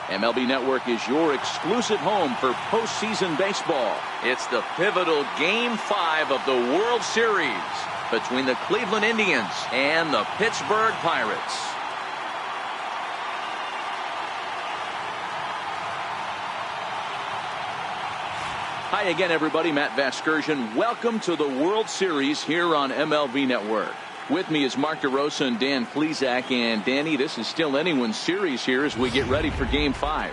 MLB Network is your exclusive home for postseason baseball. It's the pivotal Game 5 of the World Series between the Cleveland Indians and the Pittsburgh Pirates. Hi again, everybody. Matt Vasgersian. Welcome to the World Series here on MLB Network. With me is Mark DeRosa and Dan Plesac. And Danny, this is still anyone's series here as we get ready for Game 5.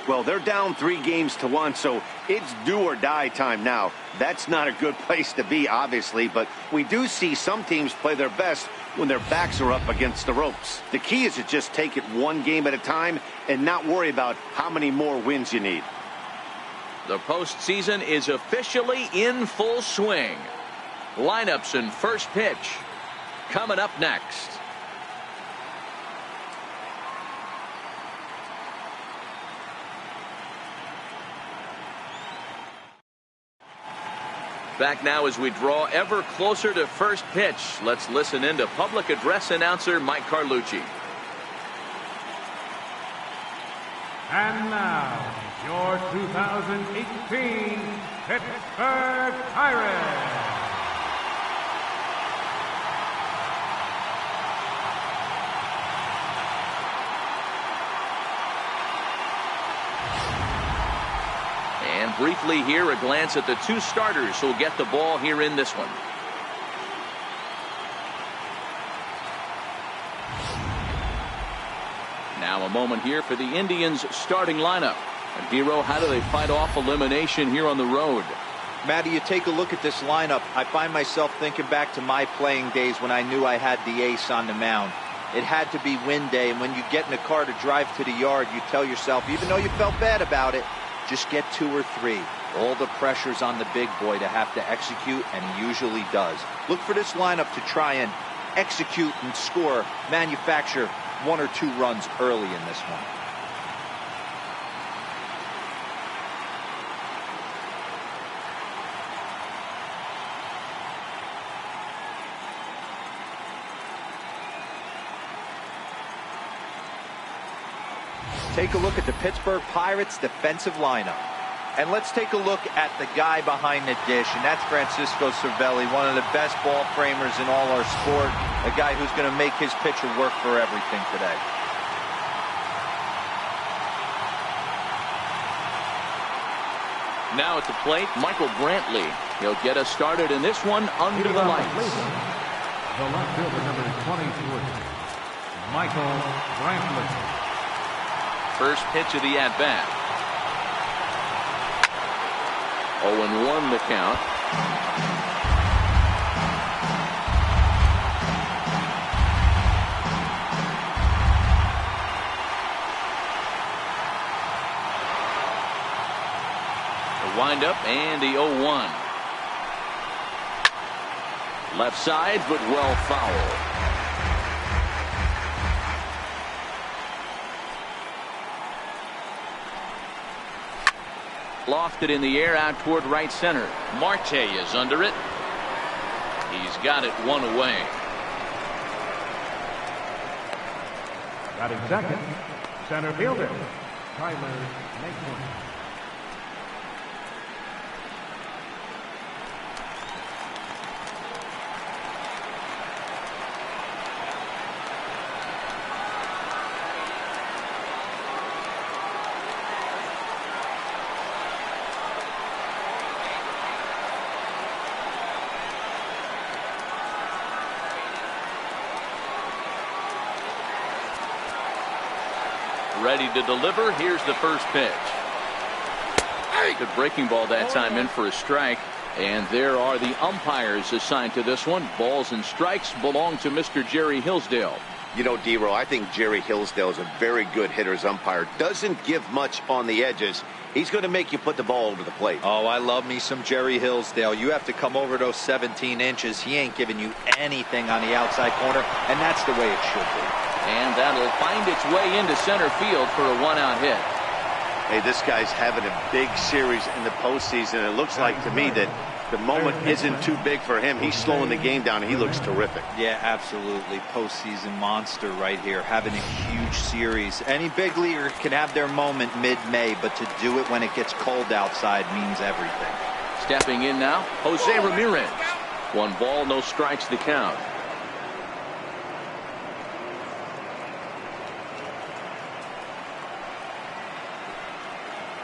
Well, they're down 3-1, so it's do or die time now. That's not a good place to be, obviously, but we do see some teams play their best when their backs are up against the ropes. The key is to just take it one game at a time and not worry about how many more wins you need. The postseason is officially in full swing. Lineups and first pitch coming up next. Back now as we draw ever closer to first pitch. Let's listen in to public address announcer Mike Carlucci. And now, your 2018 Pittsburgh Pirates. And briefly here, a glance at the two starters who'll get the ball here in this one. Now a moment here for the Indians starting lineup. And Dero, how do they fight off elimination here on the road? Matty, you take a look at this lineup. I find myself thinking back to my playing days when I knew I had the ace on the mound. It had to be win day, and when you get in a car to drive to the yard, you tell yourself, even though you felt bad about it, just get 2 or 3. All the pressure's on the big boy to have to execute, and he usually does. Look for this lineup to try and execute and score, manufacture 1 or 2 runs early in this one. Take a look at the Pittsburgh Pirates defensive lineup. And let's take a look at the guy behind the dish, and that's Francisco Cervelli, one of the best ball framers in all our sport, a guy who's going to make his pitcher work for everything today. Now at the plate, Michael Brantley. He'll get us started in this one under the lights. The left fielder, number 23, Michael Brantley. First pitch of the at-bat. 0-1 the count. The windup and the 0-1. Left side, but well foul. Lofted in the air out toward right center. Marte is under it. He's got it 1 away. Batting second, center fielder, Tyler Naquin. Ready to deliver. Here's the first pitch. Good breaking ball that time, in for a strike. And there are the umpires assigned to this one. Balls and strikes belong to Mr. Jerry Hillsdale. You know, Dero, I think Jerry Hillsdale is a very good hitter's umpire. Doesn't give much on the edges. He's going to make you put the ball over the plate. Oh, I love me some Jerry Hillsdale. You have to come over those 17 inches. He ain't giving you anything on the outside corner, and that's the way it should be. And that'll find its way into center field for a 1-out hit. Hey, this guy's having a big series in the postseason. It looks like to me that the moment isn't too big for him. He's slowing the game down. He looks terrific. Yeah, absolutely. Postseason monster right here, having a huge series. Any big leaguer can have their moment mid-May, but to do it when it gets cold outside means everything. Stepping in now, Jose Ramirez. 1 ball, no strikes the count.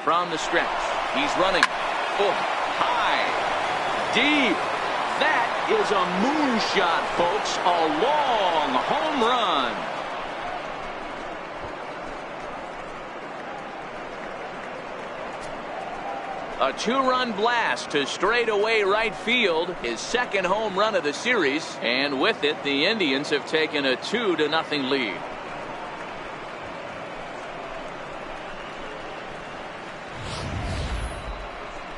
From the stretch, he's running. Oh, high, deep. That is a moonshot, folks. A long home run. A 2-run blast to straightaway right field, his 2nd home run of the series, and with it, the Indians have taken a 2-0 lead.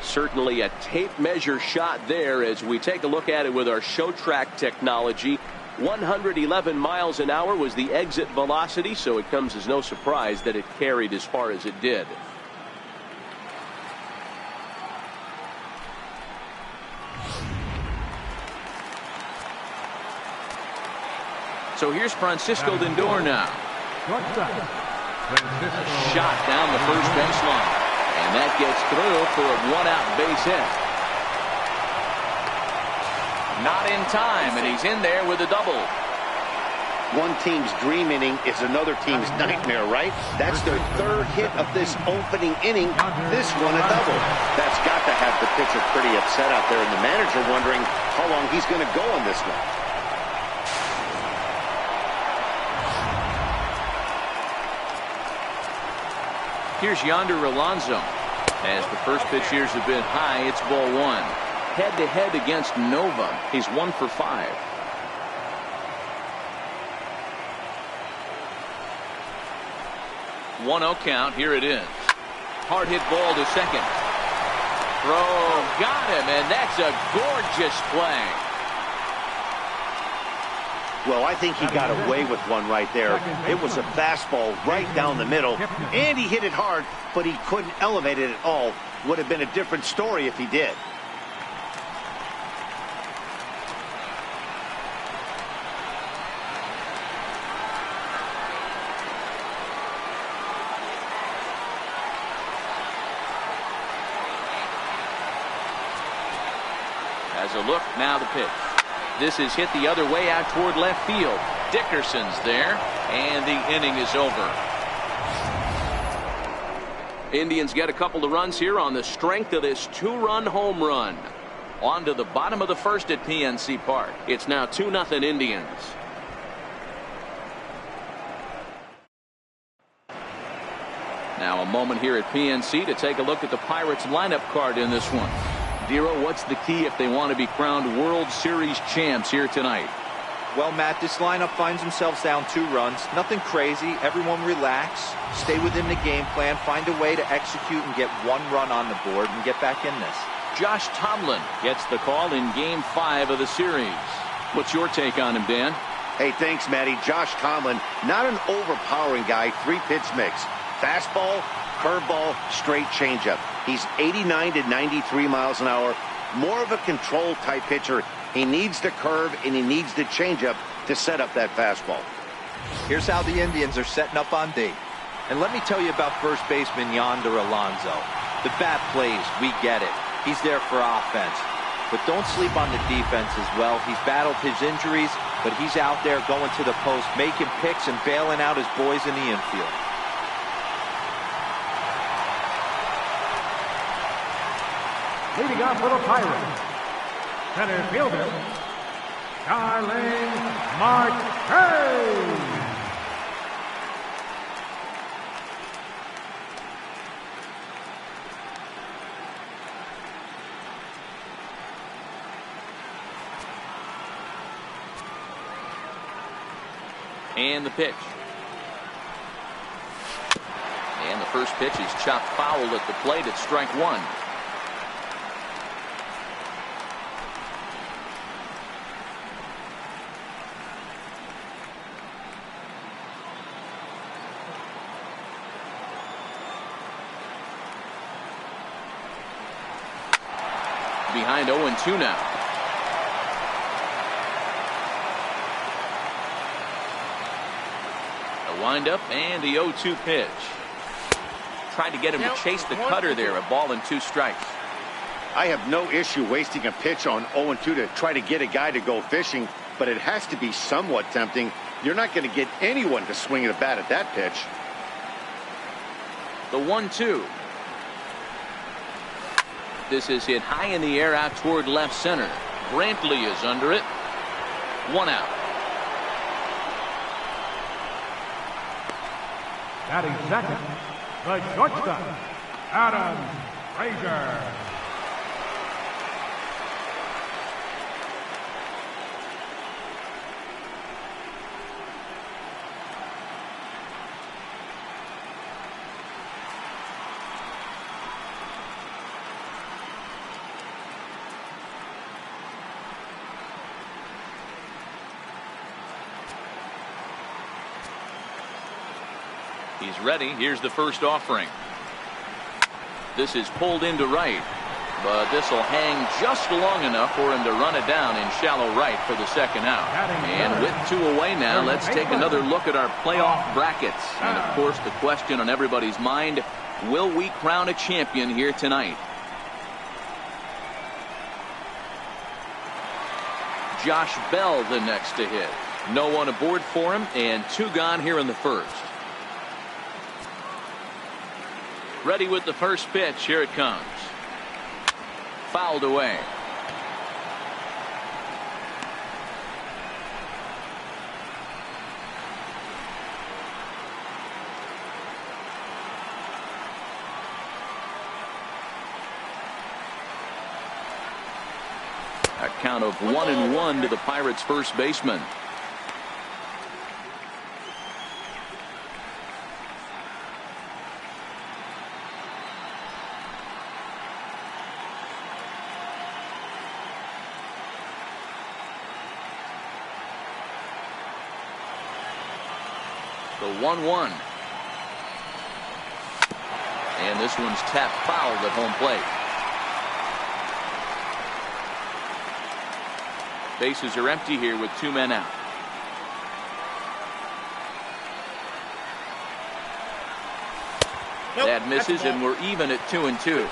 Certainly a tape measure shot there as we take a look at it with our show track technology. 111 miles an hour was the exit velocity, so it comes as no surprise that it carried as far as it did. So here's Francisco Lindor now. Shot down the first baseline. And that gets through for a 1-out base hit. Not in time, and he's in there with a double. One team's dream inning is another team's nightmare, right? That's their 3rd hit of this opening inning. This one a double. That's got to have the pitcher pretty upset out there, and the manager wondering how long he's going to go on this one. Here's Yonder Alonso. As the first pitch years have been high, it's ball 1. Head-to-head against Nova. He's 1 for 5. 1-0 count. Here it is. Hard hit ball to second. Throw. Got him, and that's a gorgeous play. Well, I think he got away with one right there. It was a fastball right down the middle, and he hit it hard, but he couldn't elevate it at all. Would have been a different story if he did. As a look, now the pitch. This is hit the other way out toward left field. Dickerson's there, and the inning is over. Indians get a couple of runs here on the strength of this 2-run home run. On to the bottom of the first at PNC Park. It's now 2-0 Indians. Now a moment here at PNC to take a look at the Pirates lineup card in this one. Dero, what's the key if they want to be crowned World Series champs here tonight? Well, Matt, this lineup finds themselves down 2 runs. Nothing crazy. Everyone relax. Stay within the game plan. Find a way to execute and get 1 run on the board and get back in this. Josh Tomlin gets the call in Game 5 of the series. What's your take on him, Dan? Hey, thanks, Matty. Josh Tomlin, not an overpowering guy. 3-pitch mix. Fastball, curveball, straight changeup. He's 89 to 93 miles an hour. More of a control type pitcher. He needs the curve and he needs the changeup to set up that fastball. Here's how the Indians are setting up on D. And let me tell you about first baseman Yonder Alonso. The bat plays, we get it. He's there for offense. But don't sleep on the defense as well. He's battled his injuries, but he's out there going to the post, making picks and bailing out his boys in the infield. Leading off for the Pirates, center fielder, Starling Marte. And the pitch. And the first pitch is chopped foul at the plate at strike 1. Behind 0-2 now. The windup and the 0-2 pitch. Tried to get him to chase the cutter there. A ball and 2 strikes. I have no issue wasting a pitch on 0-2 to try to get a guy to go fishing, but it has to be somewhat tempting. You're not going to get anyone to swing at a bat at that pitch. The 1-2. This is hit high in the air out toward left center. Brantley is under it. 1 out. Batting second, the shortstop, Adam Frazier. He's ready. Here's the first offering. This is pulled into right, but this will hang just long enough for him to run it down in shallow right for the second out. And with 2 away now, let's take another look at our playoff brackets. And of course, the question on everybody's mind, will we crown a champion here tonight? Josh Bell the next to hit. No one aboard for him, and 2 gone here in the first. Ready with the first pitch. Here it comes. Fouled away. A count of 1-1 to the Pirates' first baseman. The 1-1. And this one's tapped foul at home plate. Bases are empty here with 2 men out. Nope, that misses, and we're even at 2-2.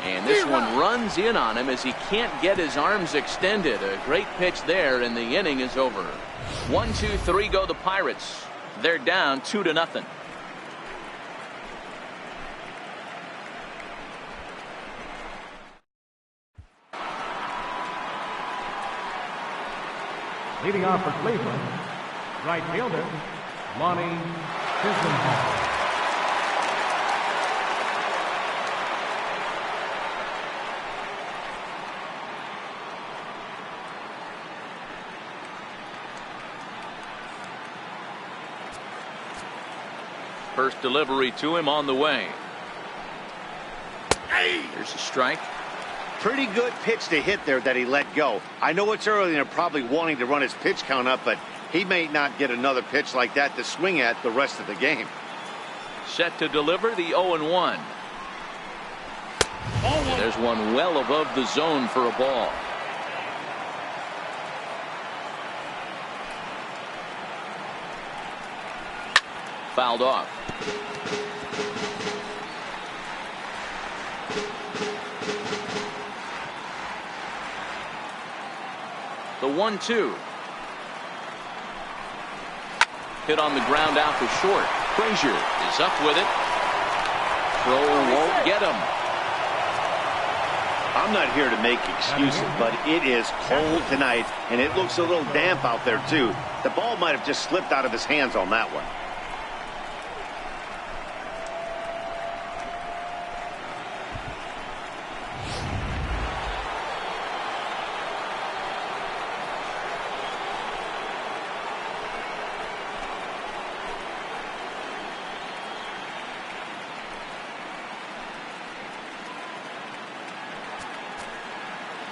And this one runs in on him as he can't get his arms extended. A great pitch there, and the inning is over. 1, 2, 3 go the Pirates. They're down 2-0. Leading off for Cleveland, right fielder, Lonnie Chisenhall. First delivery to him on the way. There's a strike. Pretty good pitch to hit there that he let go. I know it's early and they're probably wanting to run his pitch count up, but he may not get another pitch like that to swing at the rest of the game. Set to deliver the 0-1. And there's one well above the zone for a ball. Fouled off. The 1-2. Hit on the ground out to short. Frazier is up with it. Throw won't get him. I'm not here to make excuses, but it is cold tonight, and it looks a little damp out there, too. The ball might have just slipped out of his hands on that one.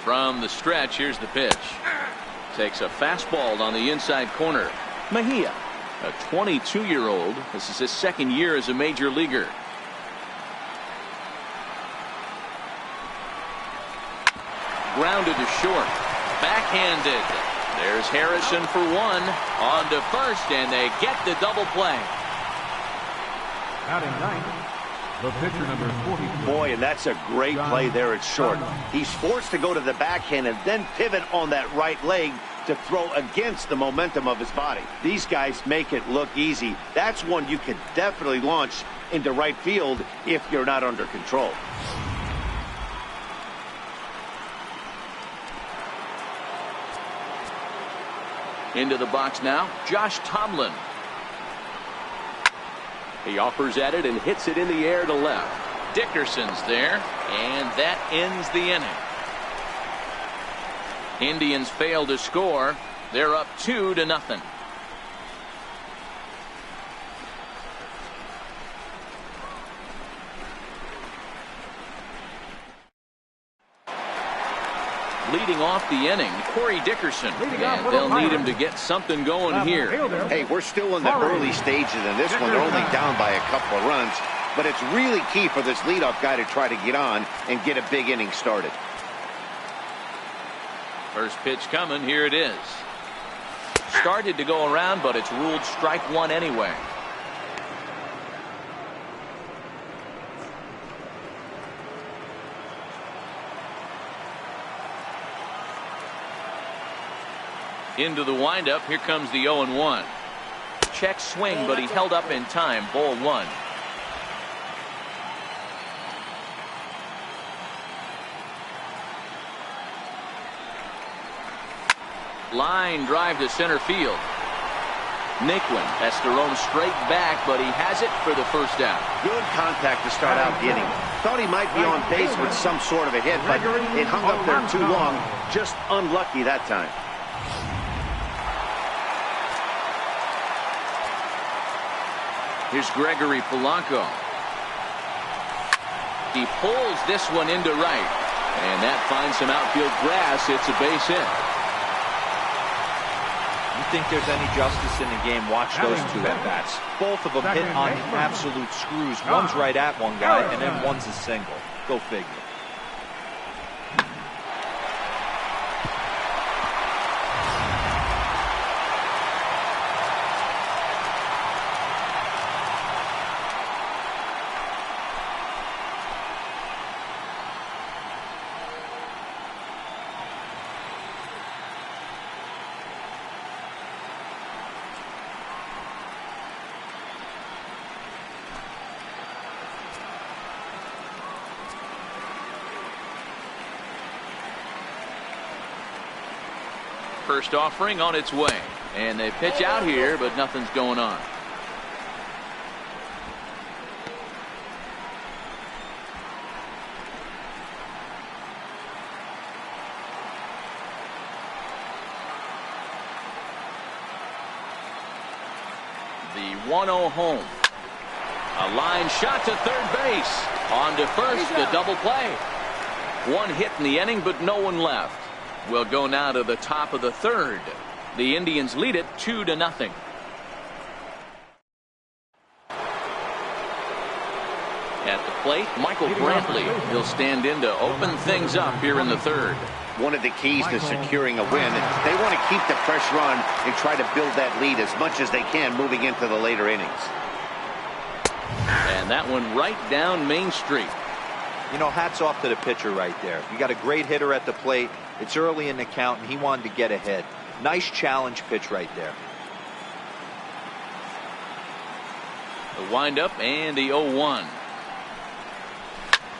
From the stretch, here's the pitch. Takes a fastball on the inside corner. Mejia A 22-year-old. This is his second year as a major leaguer. Grounded to short. Backhanded. There's Harrison for one. On to first, and they get the double play. Batting ninth, the pitcher number 43. Boy, and that's a great play there at short. He's forced to go to the backhand and then pivot on that right leg to throw against the momentum of his body. These guys make it look easy. That's one you could definitely launch into right field if you're not under control. Into the box now, Josh Tomlin. He offers at it and hits it in the air to left. Dickerson's there, and that ends the inning. Indians fail to score. They're up 2-0. Leading off the inning, Corey Dickerson, and they'll need him to get something going here. Hey, we're still in the early stages in this one. They're only down by a couple of runs, but it's really key for this leadoff guy to try to get on and get a big inning started. First pitch coming, here it is. Started to go around, but it's ruled strike one anyway. Into the windup, here comes the 0-1. Check swing, but he held up in time. Ball one. Line drive to center field. Naquin has to roam straight back, but he has it for the first out. Good contact to start out the inning. Thought he might be on base with some sort of a hit, but it hung up there too long. Just unlucky that time. Here's Gregory Polanco. He pulls this one into right, and that finds some outfield grass. It's a base hit. You think there's any justice in the game? Watch those two at-bats. Both of them hit on absolute screws. One's right at one guy, and then one's a single. Go figure. First offering on its way, and they pitch out here, but nothing's going on. The 1-0 home. A line shot to third base. On to first, the double play. One hit in the inning, but no one left. We'll go now to the top of the third. The Indians lead it 2-0. At the plate, Michael Brantley. He'll stand in to open things up here in the third. One of the keys to securing a win, they want to keep the pressure on and try to build that lead as much as they can moving into the later innings. And that one right down Main Street. You know, hats off to the pitcher right there. You got a great hitter at the plate. It's early in the count, and he wanted to get ahead. Nice challenge pitch right there. The windup and the 0-1.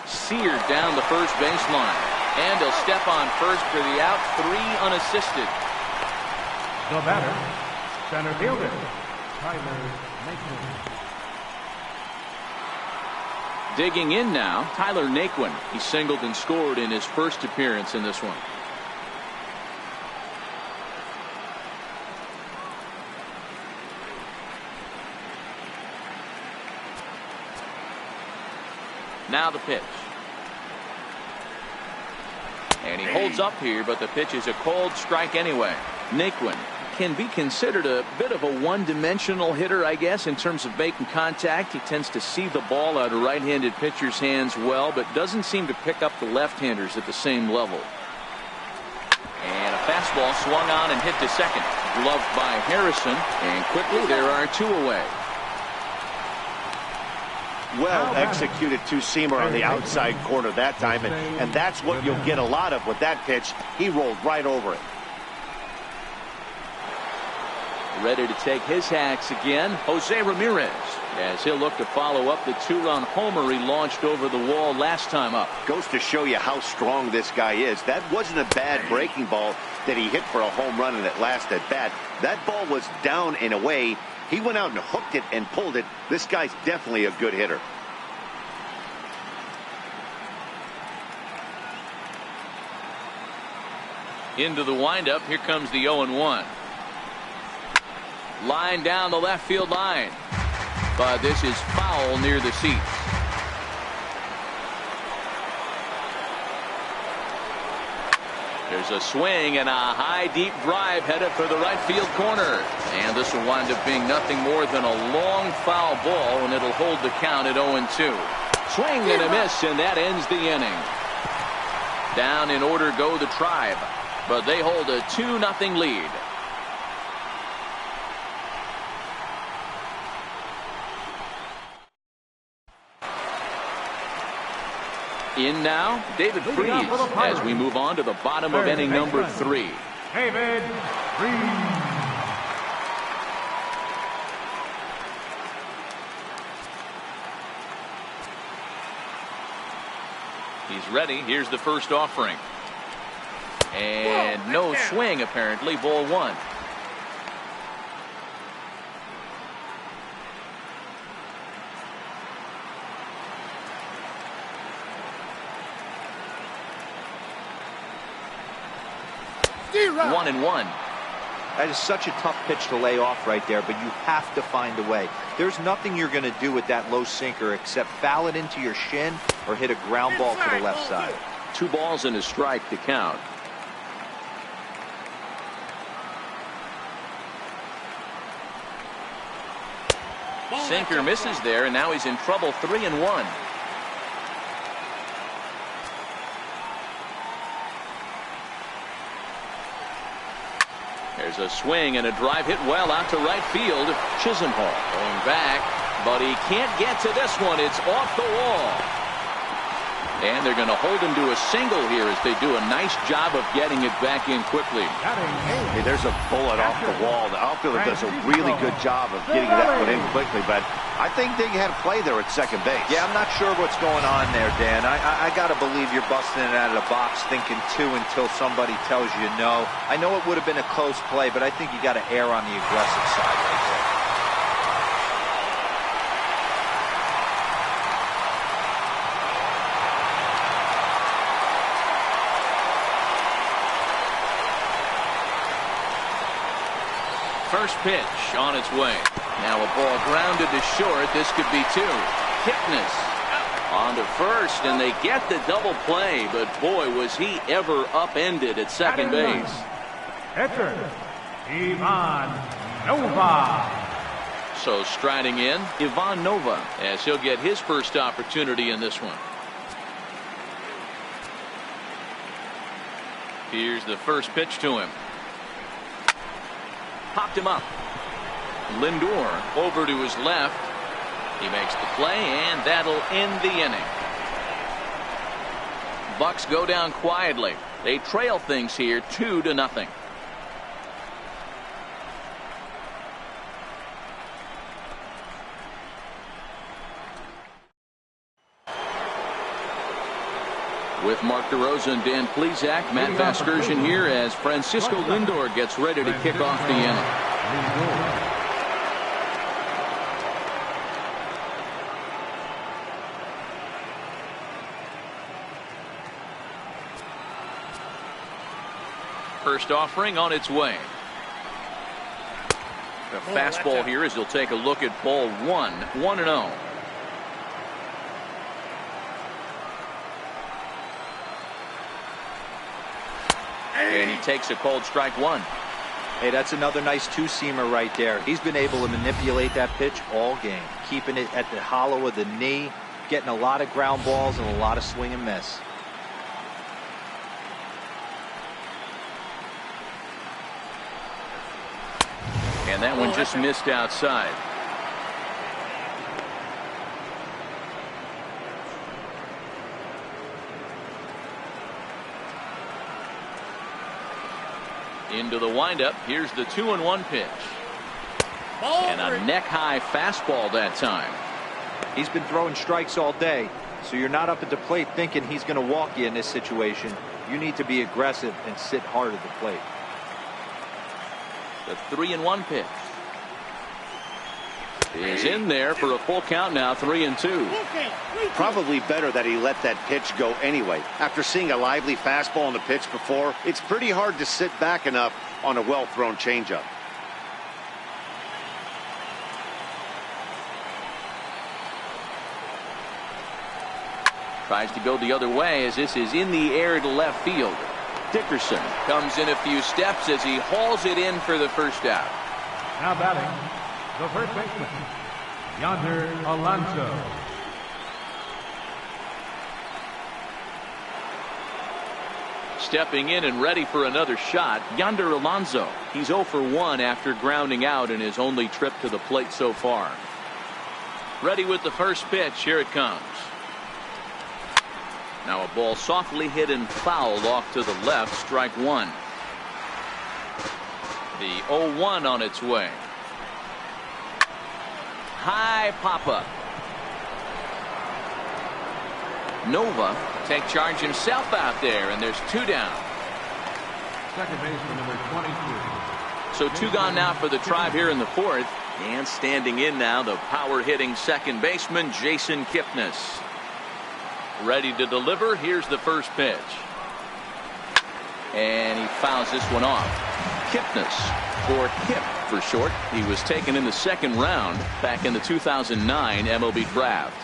Seared down the first baseline. And he'll step on first for the out. 3 unassisted. The batter, center fielder, Tyler Naquin. Digging in now, Tyler Naquin. He singled and scored in his first appearance in this one. Now the pitch. And he holds up here, but the pitch is a cold strike anyway. Naquin can be considered a bit of a one-dimensional hitter, I guess, in terms of making contact. He tends to see the ball out of right-handed pitchers' hands well, but doesn't seem to pick up the left-handers at the same level. And a fastball swung on and hit to second. Gloved by Harrison, and quickly there are 2 away. Well executed two-seamer on the outside corner that time, and that's what you'll get a lot of with that pitch. He rolled right over it. Ready to take his hacks again, Jose Ramirez, as he'll look to follow up the 2-run homer he launched over the wall last time up. Goes to show you how strong this guy is. That wasn't a bad breaking ball that he hit for a home run in that last at bat. That ball was down and away. He went out and hooked it and pulled it. This guy's definitely a good hitter. Into the windup. Here comes the 0-1. Line down the left field line. But this is foul near the seats. There's a swing and a high deep drive headed for the right field corner. And this will wind up being nothing more than a long foul ball, and it'll hold the count at 0-2. Swing and a miss, and that ends the inning. Down in order go the Tribe, but they hold a 2-0 lead. In now, David Freese, as we move on to the bottom of inning number 3. David Freese. He's ready. Here's the first offering. And no swing, apparently. Ball 1. One and one. That is such a tough pitch to lay off right there, but you have to find a way. There's nothing you're going to do with that low sinker except foul it into your shin or hit a ground ball to the left side. 2 balls and a strike to count. Sinker misses there, and now he's in trouble. 3-1. There's a swing and a drive hit well out to right field. Chisenhall going back, but he can't get to this one. It's off the wall. And they're going to hold him to a single here as they do a nice job of getting it back in quickly. Hey, there's a bullet off the wall. The outfielder does a really good job of getting that one in quickly, but I think they had a play there at second base. Yeah, I'm not sure what's going on there, Dan. I got to believe you're busting it out of the box thinking 2 until somebody tells you no. I know it would have been a close play, but I think you got to err on the aggressive side right there. First pitch on its way. Now a ball grounded to short. This could be 2. Kipnis on to first, and they get the double play, but boy, was he ever upended at second base. Pitcher, Ivan Nova. So striding in, Ivan Nova, as he'll get his first opportunity in this one. Here's the first pitch to him. Popped him up. Lindor over to his left. He makes the play, and that'll end the inning. Bucks go down quietly. They trail things here 2-0. With Mark DeRosa and Dan Plesac, Matt Vasgersian here as Francisco Lindor gets ready to kick off the inning. First offering on its way. The fastball here as he'll take a look at ball 1, 1-0. And he takes a cold strike 1. Hey, that's another nice two-seamer right there. He's been able to manipulate that pitch all game, keeping it at the hollow of the knee, getting a lot of ground balls and a lot of swing and miss. And that one just missed outside. Into the windup. Here's the 2-1 pitch. And a neck-high fastball that time. He's been throwing strikes all day, so you're not up at the plate thinking he's going to walk you in this situation. You need to be aggressive and sit hard at the plate. The 3-1 pitch is in there for a full count now. 3-2. Probably better that he let that pitch go anyway. After seeing a lively fastball on the pitch before, it's pretty hard to sit back enough on a well-thrown changeup. Tries to go the other way as this is in the air to left field. Dickerson comes in a few steps as he hauls it in for the first out. Now batting, the first baseman, Yonder Alonso. Stepping in and ready for another shot, Yonder Alonso. He's 0 for 1 after grounding out in his only trip to the plate so far. Ready with the first pitch. Here it comes. Now a ball softly hit and fouled off to the left. Strike one. The 0-1 on its way. High pop-up. Nova take charge himself out there, and there's 2 down. Second baseman number 22. So 2 gone now for the Tribe here in the 4th. And standing in now, the power-hitting second baseman, Jason Kipnis. Ready to deliver. Here's the first pitch. And he fouls this one off. Kipnis, or Kip for short. He was taken in the 2nd round back in the 2009 MLB draft.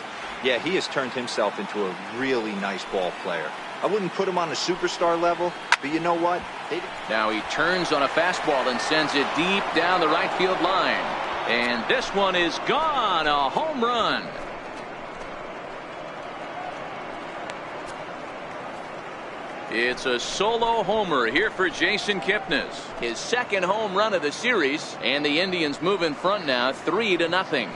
Yeah, he has turned himself into a really nice ball player. I wouldn't put him on a superstar level, but you know what? Now he turns on a fastball and sends it deep down the right field line. And this one is gone. A home run. It's a solo homer here for Jason Kipnis. His 2nd home run of the series, and the Indians move in front now 3-0.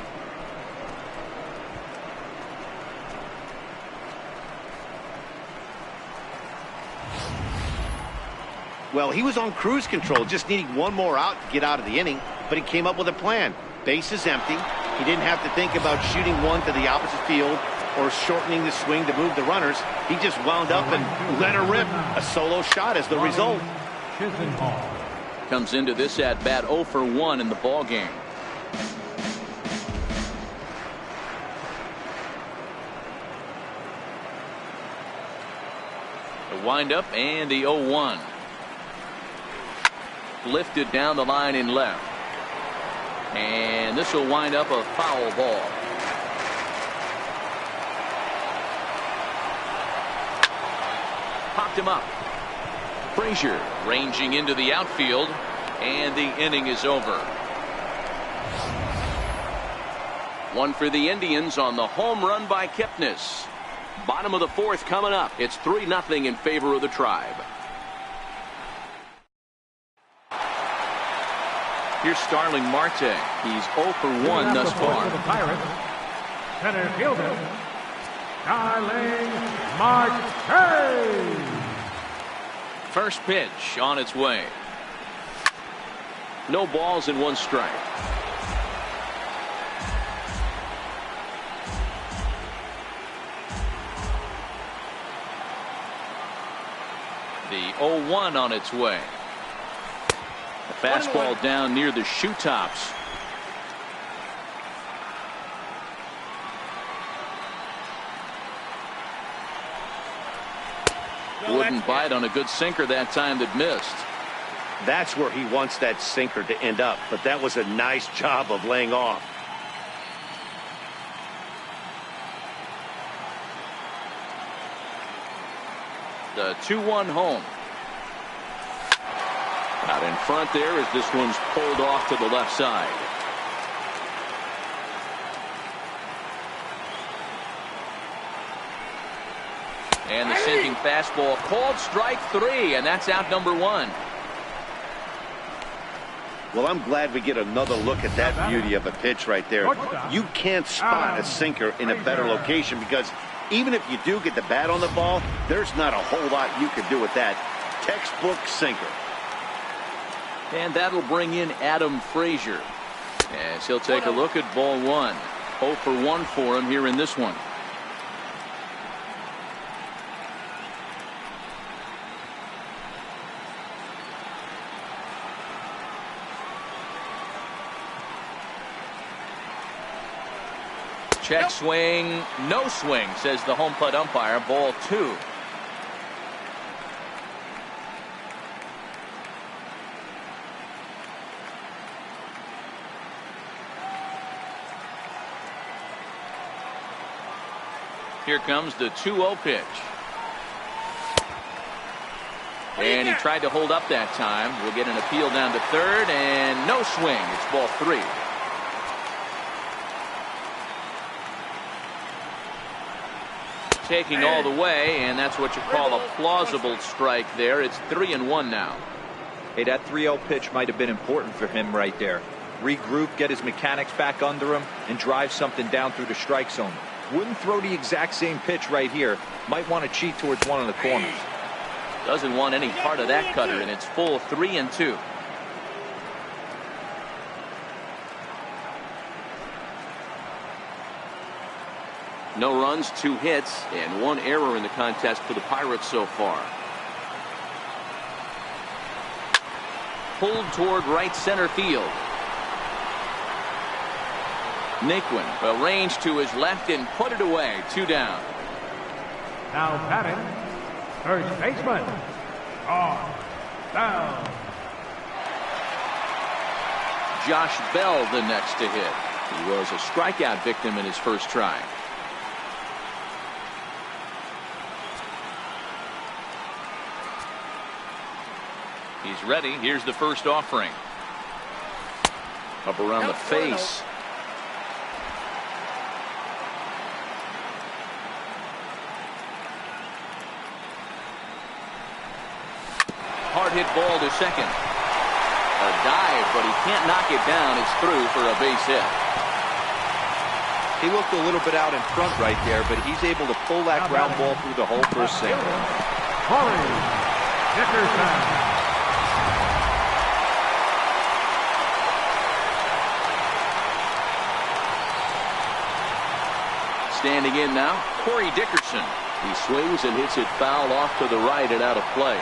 Well, he was on cruise control, just needing one more out to get out of the inning, but he came up with a plan. Base is empty. He didn't have to think about shooting one to the opposite field or shortening the swing to move the runners. He just wound up and let her rip. A solo shot as the result. Comes into this at bat 0 for 1 in the ball game. The windup and the 0-1. Lifted down the line in left. And this will wind up a foul ball. Popped him up. Frazier ranging into the outfield, and the inning is over. One for the Indians on the home run by Kipnis. Bottom of the 4th coming up. It's 3-0 in favor of the Tribe. Here's Starling Marte. He's 0 for 1 thus far. For the Pirates, center fielder, Starling Marte. First pitch on its way. No balls and 1 strike. The 0-1 on its way. The fastball down near the shoe tops. Wouldn't bite on a good sinker that time that missed. That's where he wants that sinker to end up, but that was a nice job of laying off. The 2-1 home. Out in front there as this one's pulled off to the left side. And the sinking fastball called strike 3, and that's out number 1. Well, I'm glad we get another look at that beauty of a pitch right there. You can't spot a sinker in a better location because even if you do get the bat on the ball, there's not a whole lot you can do with that. Textbook sinker. And that'll bring in Adam Frazier as he'll take a look at ball 1. 0 for 1 for him here in this one. Check swing, no swing, says the home plate umpire. Ball 2. Here comes the 2-0 pitch. And he tried to hold up that time. We'll get an appeal down to third, and no swing. It's ball 3. Taking all the way, and that's what you call a plausible strike there. It's 3-1 now. Hey, that 3-0 pitch might have been important for him right there. Regroup, get his mechanics back under him, and drive something down through the strike zone. Wouldn't throw the exact same pitch right here. Might want to cheat towards one of the corners. Doesn't want any part of that cutter, and it's full 3-2. No runs, 2 hits, and 1 error in the contest for the Pirates so far. Pulled toward right center field. Naquin arranged to his left and put it away. 2 down. Now batting, first baseman, on down. Josh Bell the next to hit. He was a strikeout victim in his first try. He's ready. Here's the first offering. Up around the face. Hard hit ball to second. A dive, but he can't knock it down. It's through for a base hit. He looked a little bit out in front right there, but he's able to pull that ground ball through the hole for a single. Corey Dickerson. Standing in now, Corey Dickerson. He swings and hits it foul off to the right and out of play.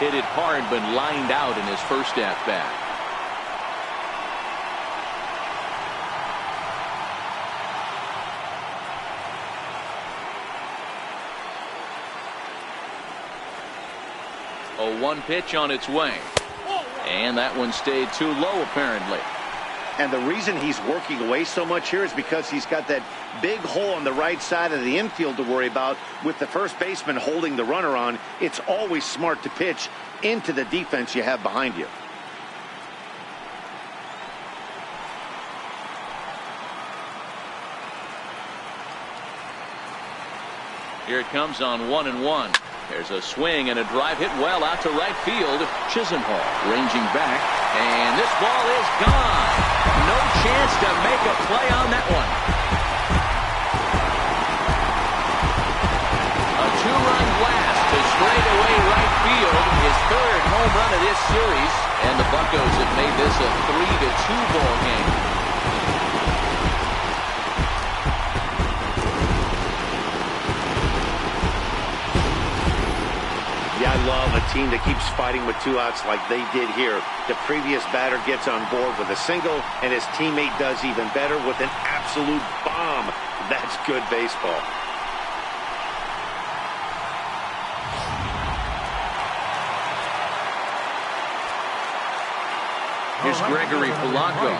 Hit it hard, but lined out in his first at bat. A 1 pitch on its way. And that one stayed too low, apparently. And the reason he's working away so much here is because he's got that big hole on the right side of the infield to worry about. With the first baseman holding the runner on, it's always smart to pitch into the defense you have behind you. Here it comes on 1-1. There's a swing and a drive hit well out to right field. Chisenhall ranging back, and this ball is gone. No chance to make a play on that one. A 2-run blast to straightaway right field. His 3rd home run of this series, and the Buccos have made this a 3-2 ball game. Yeah, I love a team that keeps fighting with 2 outs like they did here. The previous batter gets on board with a single, and his teammate does even better with an absolute bomb. That's good baseball. Here's Gregory Polanco.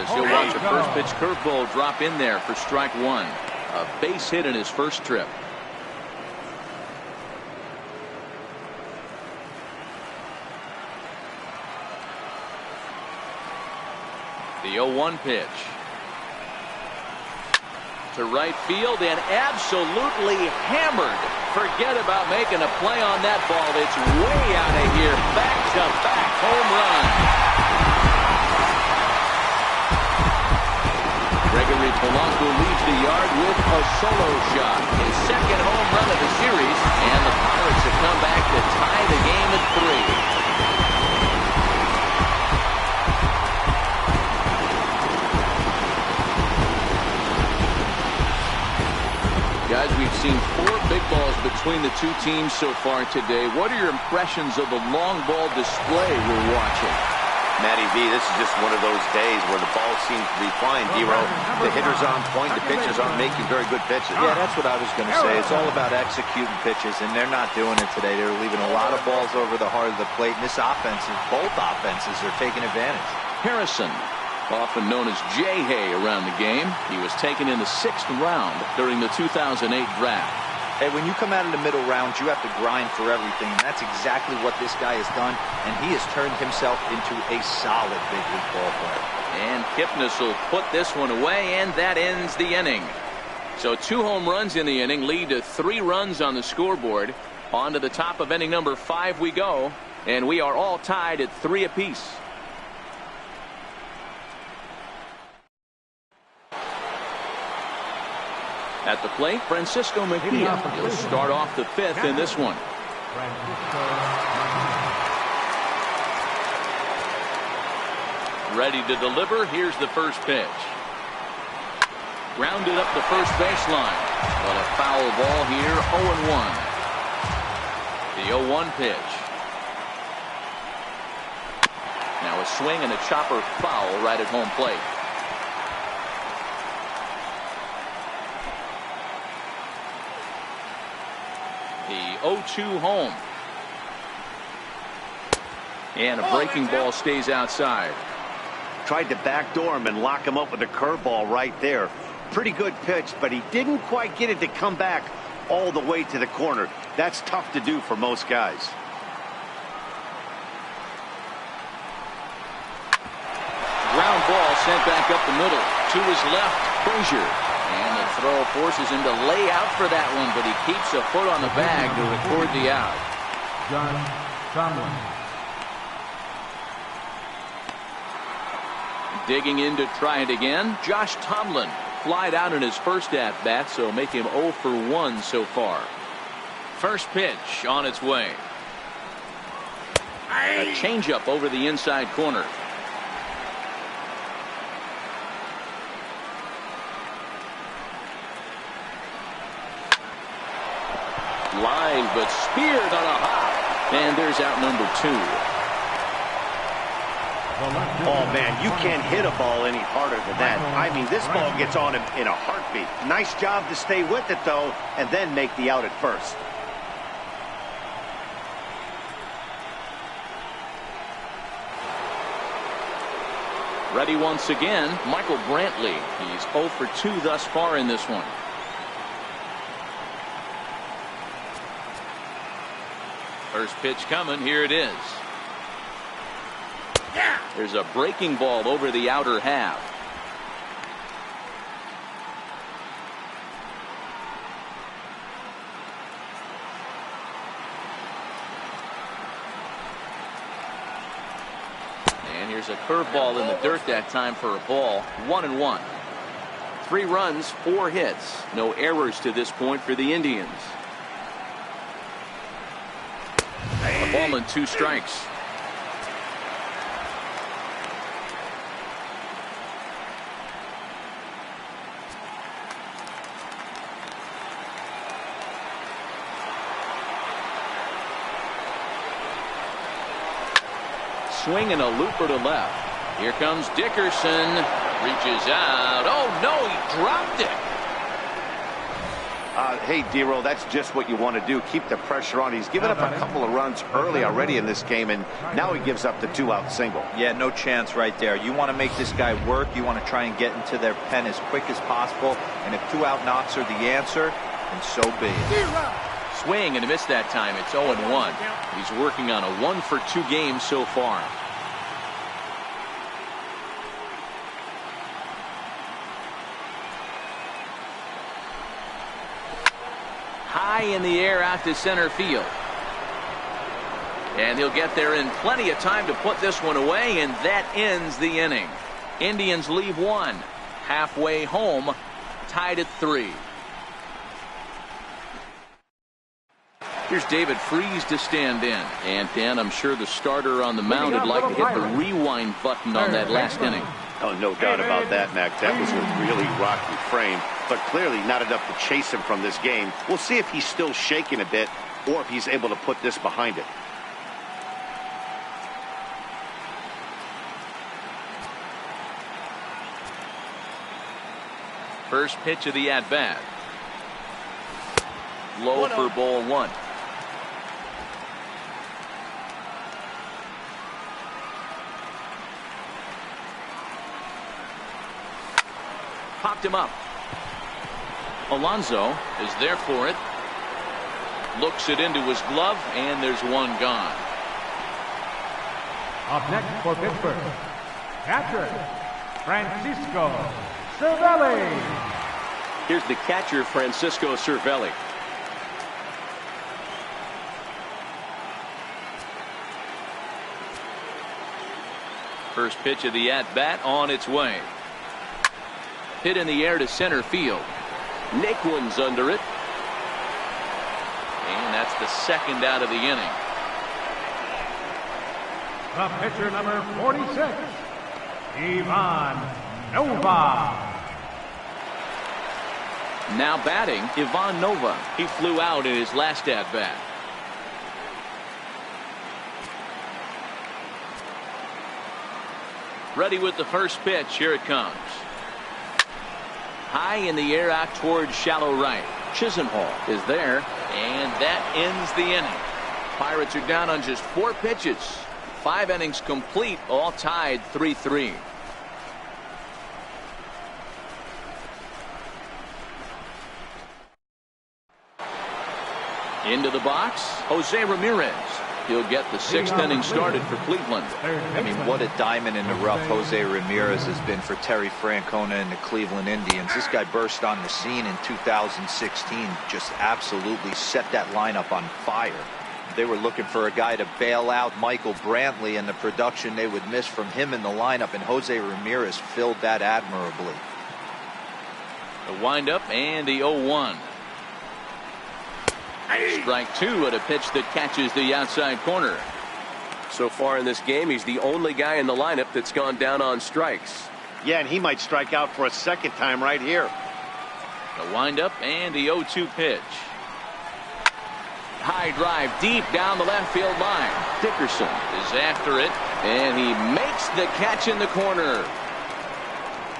As he'll watch a first pitch curveball drop in there for strike 1. A base hit in his first trip. The 0-1 pitch. To right field and absolutely hammered. Forget about making a play on that ball. It's way out of here. Back-to-back home run. Gregory Polanco leaves the yard with a solo shot. His second home run of the series, and the Pirates have come back to tie the game at 3. Guys, we've seen 4 big balls between the two teams so far today. What are your impressions of the long ball display we're watching? Matty V, this is just one of those days where the ball seems to be flying, D-Row. The hitter's on point, the pitchers aren't making very good pitches. Yeah, that's what I was going to say. It's all about executing pitches, and they're not doing it today. They're leaving a lot of balls over the heart of the plate, and this both offenses are taking advantage. Harrison, often known as J-Hay around the game. He was taken in the 6th round during the 2008 draft. Hey, when you come out of the middle rounds, you have to grind for everything, and that's exactly what this guy has done, and he has turned himself into a solid big league ball player. And Kipnis will put this one away, and that ends the inning. So 2 home runs in the inning lead to 3 runs on the scoreboard. On to the top of inning number 5 we go, and we are all tied at 3 apiece. At the plate, Francisco Mejia. He'll start off the 5th in this one. Ready to deliver. Here's the first pitch. Grounded up the first baseline. But a foul ball here, 0-1. The 0-1 pitch. Now a swing and a chopper foul right at home plate. The 0-2 home. And a breaking ball stays outside. Tried to backdoor him and lock him up with a curveball right there. Pretty good pitch, but he didn't quite get it to come back all the way to the corner. That's tough to do for most guys. Ground ball sent back up the middle. To his left, Frazier. And the throw forces him to lay out for that one, but he keeps a foot on the bag to record the out. John Tomlin. Digging in to try it again, Josh Tomlin. Flied out in his first at-bat, so make him 0 for 1 so far. First pitch on its way. A changeup over the inside corner. Line, but speared on a hop. And there's out number 2. Oh, man, you can't hit a ball any harder than that. I mean, this ball gets on him in a heartbeat. Nice job to stay with it, though, and then make the out at first. Ready once again, Michael Brantley. He's 0 for 2 thus far in this one. First pitch coming. Here it is. There's a breaking ball over the outer half. And here's a curveball in the dirt that time for a ball. 1-1. 3 runs, 4 hits. No errors to this point for the Indians. A ball and 2 strikes. Swing and a looper to left. Here comes Dickerson. Reaches out. Oh, no, he dropped it. Hey, D-Row, that's just what you want to do. Keep the pressure on. He's given up a couple of runs early already in this game, and now he gives up the 2-out single. Yeah, no chance right there. You want to make this guy work. You want to try and get into their pen as quick as possible. And if 2-out knocks are the answer, then so be it. Swing and a miss that time. It's 0-1. He's working on a 1 for 2 game so far. high in the air out to center field. And he'll get there in plenty of time to put this one away, and that ends the inning. Indians leave one. Halfway home, tied at 3. Here's David Freese to stand in. And Dan, I'm sure the starter on the mound would like to hit the rewind button on that last inning. Oh, no doubt about that, Mac. That was a really rocky frame, but clearly not enough to chase him from this game. We'll see if he's still shaking a bit or if he's able to put this behind it. First pitch of the at-bat. Low for ball 1. Popped him up. Alonso is there for it. Looks it into his glove, and there's one gone. Up next for Pittsburgh, catcher, Francisco Cervelli. Here's the catcher, Francisco Cervelli. First pitch of the at-bat on its way. Hit in the air to center field. Naquin's under it. And that's the second out of the inning. The pitcher, number 46, Ivan Nova. Now batting, Ivan Nova. He flew out in his last at-bat. Ready with the first pitch. Here it comes. High in the air out towards shallow right. Chisenhall is there, and that ends the inning. Pirates are down on just 4 pitches. 5 innings complete, all tied 3-3. Into the box, Jose Ramirez. He'll get the 6th inning started for Cleveland. I mean, what a diamond in the rough Jose Ramirez has been for Terry Francona and the Cleveland Indians. This guy burst on the scene in 2016, just absolutely set that lineup on fire. They were looking for a guy to bail out Michael Brantley, and the production they would miss from him in the lineup, and Jose Ramirez filled that admirably. The windup and the 0-1. Strike 2 at a pitch that catches the outside corner. So far in this game, he's the only guy in the lineup that's gone down on strikes. Yeah, and he might strike out for a second time right here. The windup and the 0-2 pitch. High drive deep down the left field line. Dickerson is after it, and he makes the catch in the corner.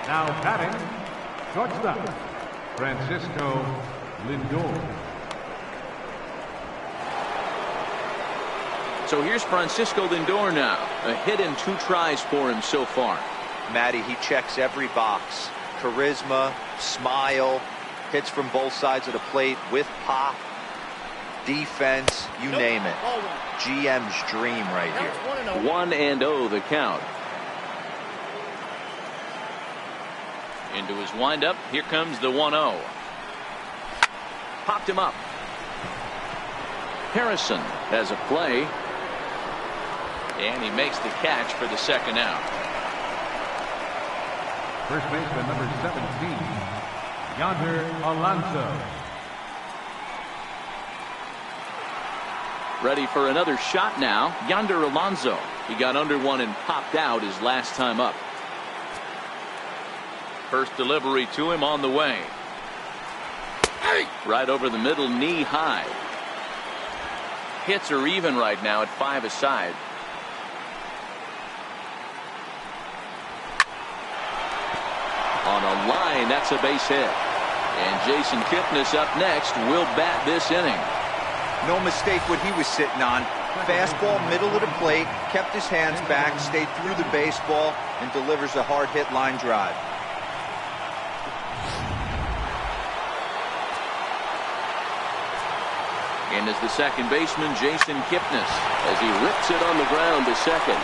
Now batting, shortstop, Francisco Lindor. So here's Francisco Lindor now. A hit in 2 tries for him so far. Matty, he checks every box. Charisma, smile, hits from both sides of the plate with pop, defense, you name it. GM's dream right here. 1-0 the count. Into his windup. Here comes the 1-0. Popped him up. Harrison has a play. And he makes the catch for the second out. First baseman, number 17, Yonder Alonso. Ready for another shot now. Yonder Alonso. He got under one and popped out his last time up. First delivery to him on the way. Right over the middle, knee high. Hits are even right now at 5 aside. On a line, that's a base hit. And Jason Kipnis up next will bat this inning. No mistake what he was sitting on. Fastball, middle of the plate, kept his hands back, stayed through the baseball, and delivers a hard hit line drive. And as the second baseman, Jason Kipnis, as he rips it on the ground to second.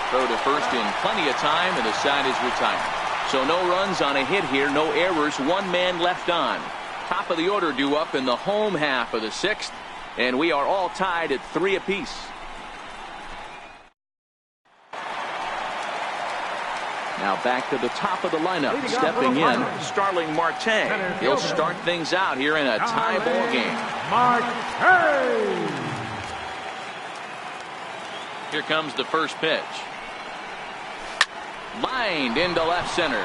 Throw to first in plenty of time, and the side is retired. So no runs on a hit here, no errors, 1 man left on. Top of the order due up in the home half of the 6th, and we are all tied at 3 apiece. Now back to the top of the lineup. Stepping in, Starling Marte. He'll start things out here in a tie ball game. Marte! Here comes the first pitch. Lined into left center.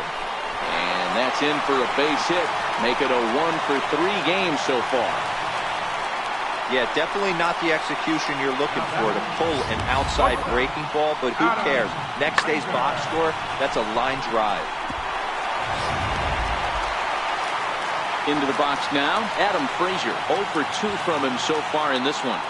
And that's in for a base hit. Make it a 1-for-3 game so far. Yeah, definitely not the execution you're looking for to pull an outside breaking ball, but who cares? Next day's box score, that's a line drive. Into the box now, Adam Frazier. 0 for 2 from him so far in this one.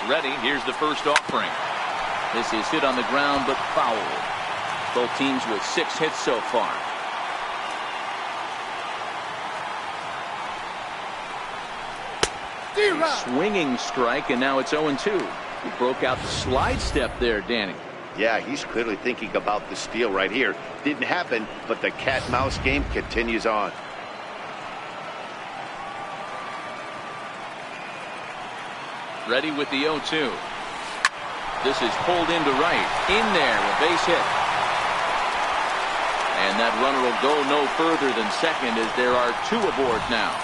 Ready. Here's the first offering. This is hit on the ground but foul. Both teams with 6 hits so far. Swinging strike, and now it's 0-2. He broke out the slide step there, Danny. Yeah, he's clearly thinking about the steal right here. Didn't happen, but the cat-mouse game continues on. Ready with the 0-2. This is pulled into right. In there, a base hit. And that runner will go no further than second as there are 2 aboard now.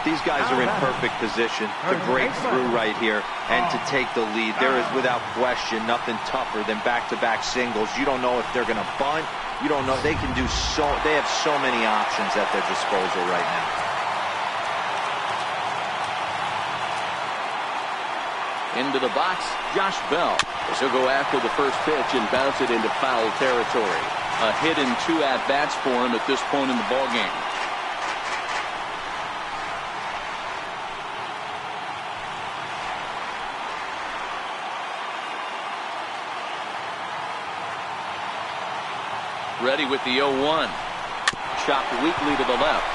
These guys are in perfect position to break through right here and to take the lead. There is without question nothing tougher than back-to-back singles. You don't know if they're going to bunt. You don't know. They can do so. They have so many options at their disposal right now. Into the box, Josh Bell. He'll go after the first pitch and bounce it into foul territory. A hit and 2 at-bats for him at this point in the ballgame. Ready with the 0-1. Chopped weakly to the left.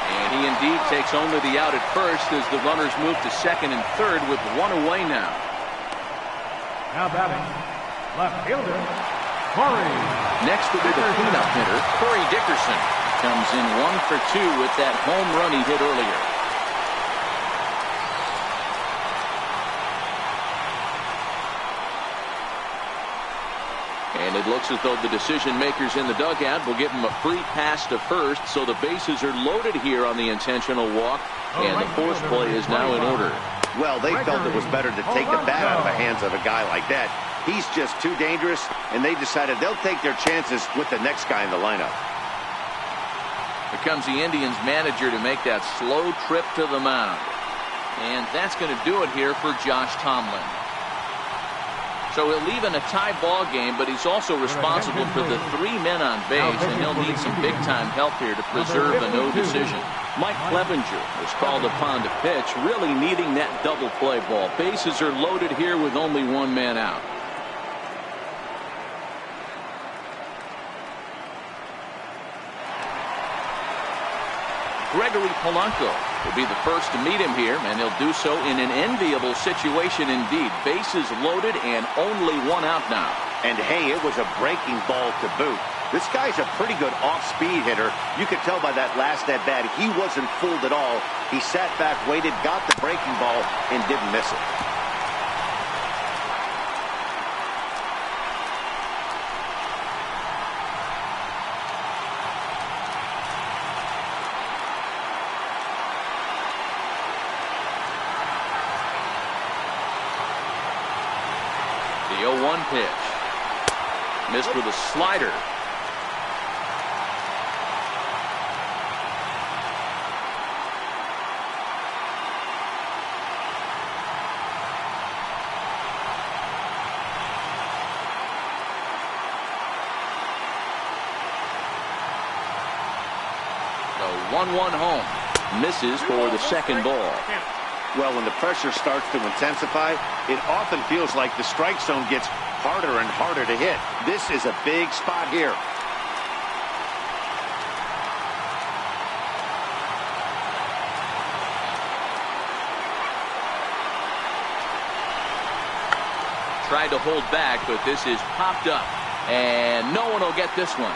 And he indeed takes only the out at first as the runners move to second and third with 1 away now. Now batting, left fielder, Corey. Next will be the cleanup hitter, Corey Dickerson. Comes in 1 for 2 with that home run he hit earlier. And it looks as though the decision makers in the dugout will give him a free pass to first, so the bases are loaded here on the intentional walk, and the force play is now in order. Well, they felt it was better to take the bat out of the hands of a guy like that. He's just too dangerous, and they decided they'll take their chances with the next guy in the lineup. Here comes the Indians manager to make that slow trip to the mound. And that's going to do it here for Josh Tomlin. So he'll leave in a tie ball game, but he's also responsible for the 3 men on base, and he'll need some big-time help here to preserve a no decision. Mike Clevenger was called upon to pitch, really needing that double play ball. Bases are loaded here with only 1 man out. Gregory Polanco will be the first to meet him here, and he'll do so in an enviable situation indeed. Bases loaded and only 1 out now. And hey, it was a breaking ball to boot. This guy's a pretty good off-speed hitter. You could tell by that last at-bat he wasn't fooled at all. He sat back, waited, got the breaking ball, and didn't miss it. The 0-1 pitch. Missed with a slider. The 1-1 home. Misses for the second ball. Well, when the pressure starts to intensify, it often feels like the strike zone gets harder and harder to hit. This is a big spot here. Tried to hold back, but this is popped up. And no one will get this one.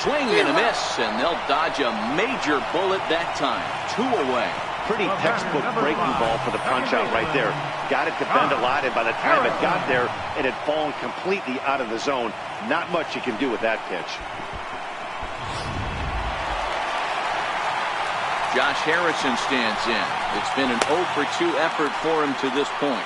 Swing and a miss, and they'll dodge a major bullet that time. 2 away. Pretty textbook breaking ball for the punch-out right there. Got it to bend a lot, and by the time it got there, it had fallen completely out of the zone. Not much you can do with that pitch. Josh Harrison stands in. It's been an 0 for 2 effort for him to this point.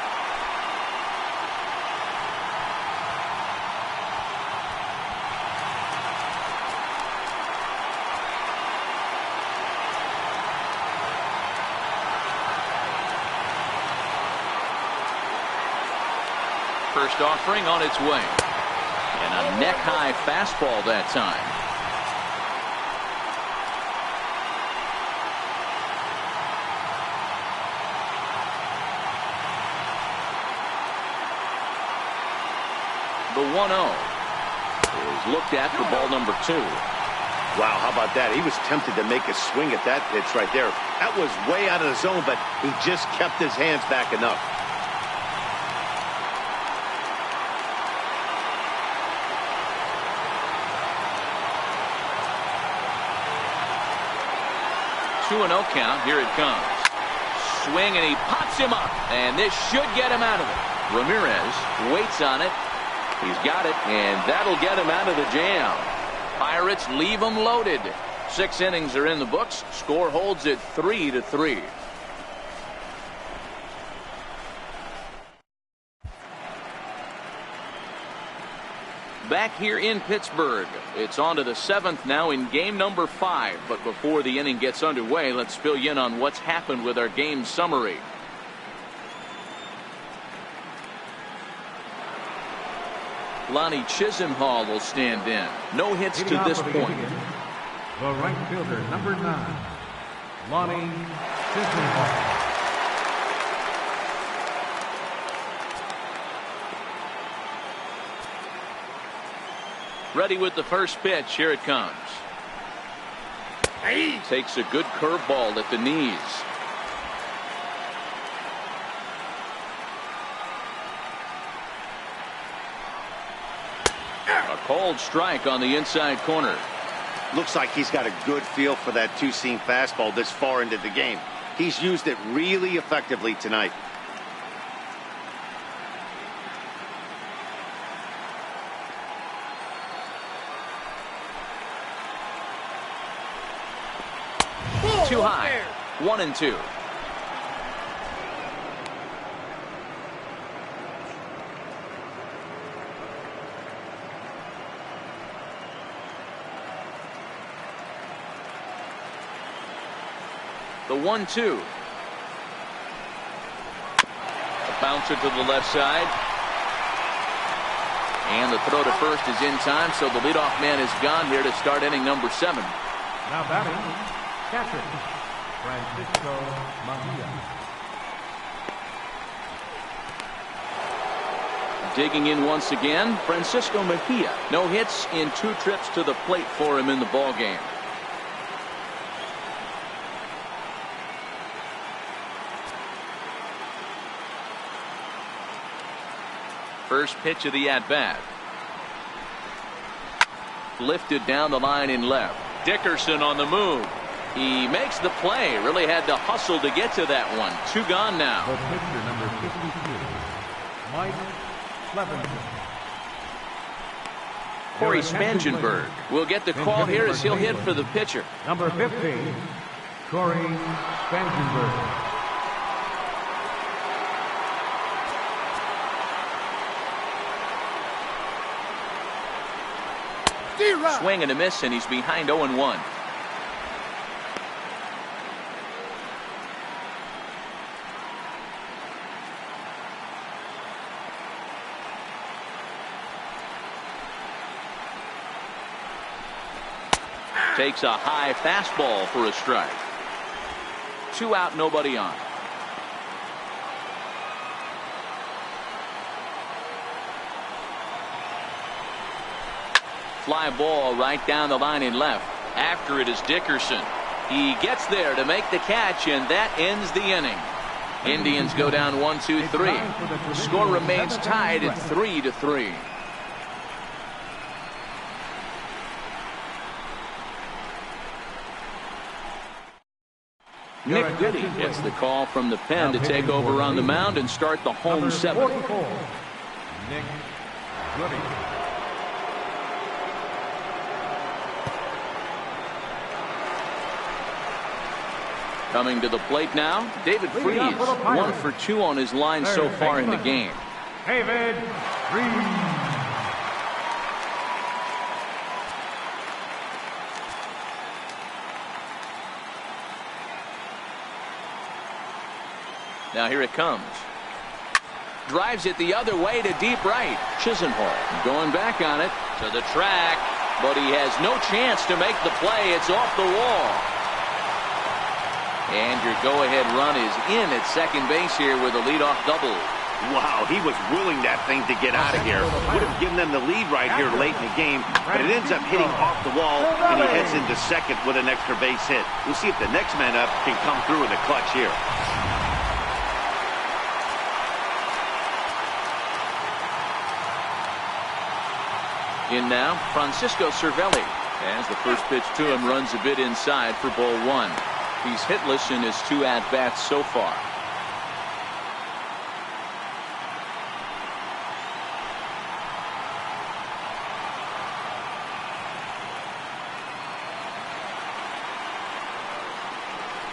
First offering on its way. And a neck-high fastball that time. The 1-0 is looked at for ball number 2. Wow, how about that? He was tempted to make a swing at that pitch right there. That was way out of the zone, but he just kept his hands back enough. Two and 0 count. Here it comes. Swing, and he pops him up. And this should get him out of it. Ramirez waits on it. He's got it, and that'll get him out of the jam. Pirates leave him loaded. 6 innings are in the books. Score holds it 3-3. Back here in Pittsburgh, it's on to the 7th now in game number 5. But before the inning gets underway, let's fill you in on what's happened with our game summary. Lonnie Chisenhall will stand in. No hits to this point. The right fielder, number 9, Lonnie Chisenhall. Ready with the first pitch. Here it comes. Takes a good curveball at the knees. A cold strike on the inside corner. Looks like he's got a good feel for that two-seam fastball this far into the game. He's used it really effectively tonight. Too high. 1-2. The 1-2. A bouncer to the left side. And the throw to first is in time, so the leadoff man is gone here to start inning number 7. Now batting, catcher, Francisco Mejia. Digging in once again, Francisco Mejia. No hits in 2 trips to the plate for him in the ballgame. First pitch of the at-bat. Lifted down the line in left. Dickerson on the move. He makes the play. Really had to hustle to get to that one. 2 gone now. The pitcher, number 52, Mike Clevenger. Corey Spangenberg will get the call here as he'll hit for the pitcher. Number 15, Corey Spangenberg. Swing and a miss, and he's behind 0-1. Takes a high fastball for a strike. 2 out, nobody on. fly ball right down the line in left. After it is Dickerson. He gets there to make the catch, and that ends the inning. Indians go down 1-2-3. Score remains tied at 3-3. Nick Goody gets the call from the pen to take over on the mound and start the home seventh. Nick Goody. Coming to the plate now, David Freese, 1 for 2 on his line so far in the game. David Freese. Now here it comes. Drives it the other way to deep right. Chisenhall going back on it to the track, but he has no chance to make the play. It's off the wall. And your go-ahead run is in at second base here with a leadoff double. Wow, he was willing that thing to get out of here. Would have given them the lead right here late in the game, but it ends up hitting off the wall, and he heads into second with an extra base hit. We'll see if the next man up can come through with a clutch here. In now, Francisco Cervelli, as the first pitch to him runs a bit inside for ball 1. He's hitless in his 2 at-bats so far.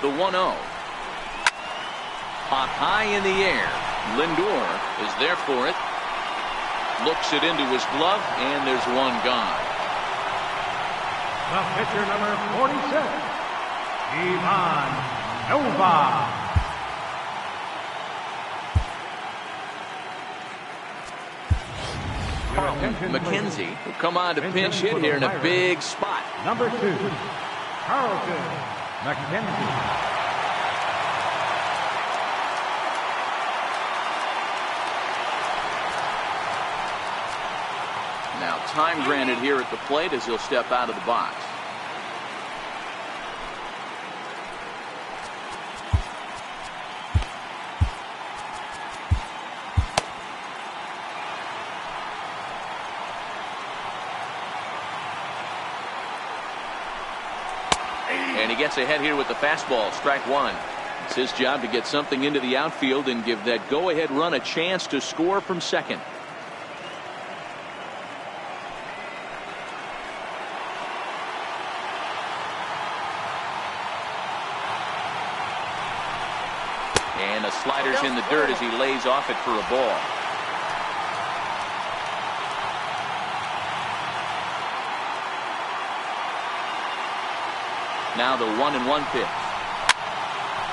The 1-0. Hot high in the air. Lindor is there for it. Looks it into his glove, and there's one gone. The pitcher, number 46, Ivan Nova. McKenzie will come on to pinch hit here in a big spot. Number 2, Carlton McKenzie. Now time granted here at the plate as he'll step out of the box. And he gets ahead here with the fastball, strike 1. It's his job to get something into the outfield and give that go-ahead run a chance to score from second. And a slider's in the dirt as he lays off it for a ball. Now the 1-1 pitch.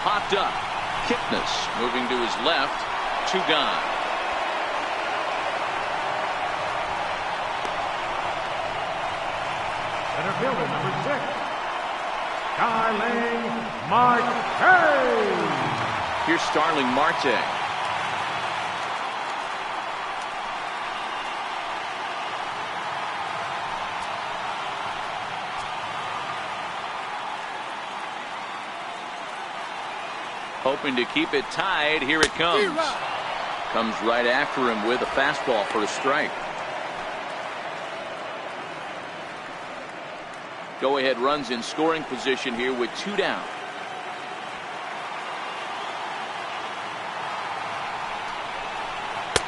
Popped up. Kipnis moving to his left. 2 gone. Center fielder, number 6, Starling Marte. Here's Starling Marte. Hoping to keep it tied. Here it comes. Comes right after him with a fastball for a strike. Go ahead runs in scoring position here with 2 down.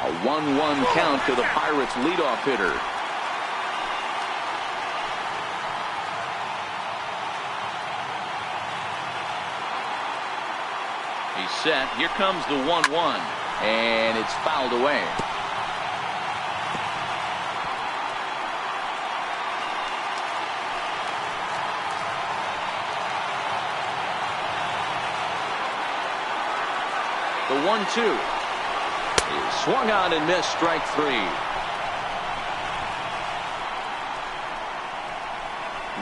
A 1-1 count to the Pirates leadoff hitter. He's set. Here comes the 1-1, and it's fouled away. The 1-2 is swung on and missed, strike 3.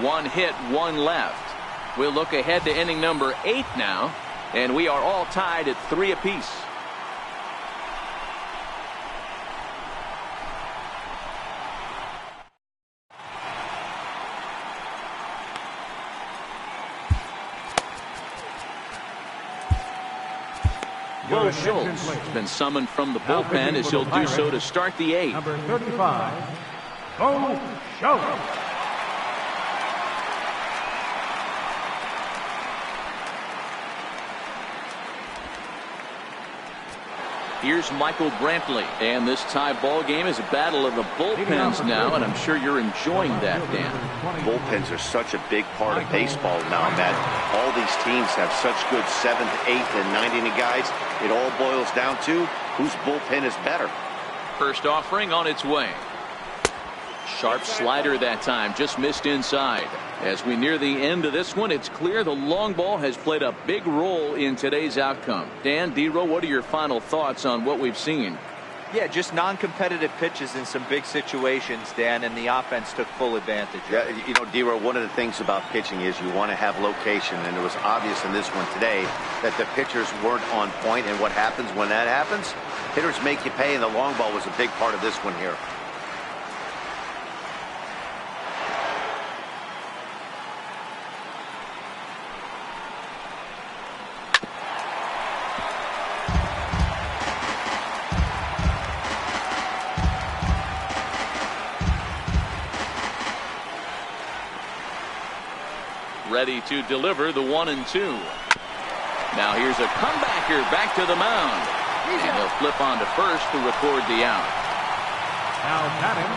1 hit, 1 left. We'll look ahead to inning number 8 now. And we are all tied at 3 apiece. Bo Schultz has been summoned from the bullpen as he'll do so to start the 8th. Number 35, Bo Schultz. Here's Michael Brantley, and this tie ball game is a battle of the bullpens now, and I'm sure you're enjoying that, Dan. Bullpens are such a big part of baseball now, Matt. All these teams have such good 7th, 8th, and 9th inning guys. It all boils down to whose bullpen is better. First offering on its way. Sharp slider that time, just missed inside. As we near the end of this one, it's clear the long ball has played a big role in today's outcome. Dan, D-Row, what are your final thoughts on what we've seen? Yeah, just non-competitive pitches in some big situations, Dan, and the offense took full advantage. Yeah, you know, D-Row, one of the things about pitching is you want to have location, and it was obvious in this one today that the pitchers weren't on point, and what happens when that happens? Hitters make you pay, and the long ball was a big part of this one here. Ready to deliver the 1-2. Now here's a comebacker back to the mound. And he'll flip on to first to record the out. Now batting,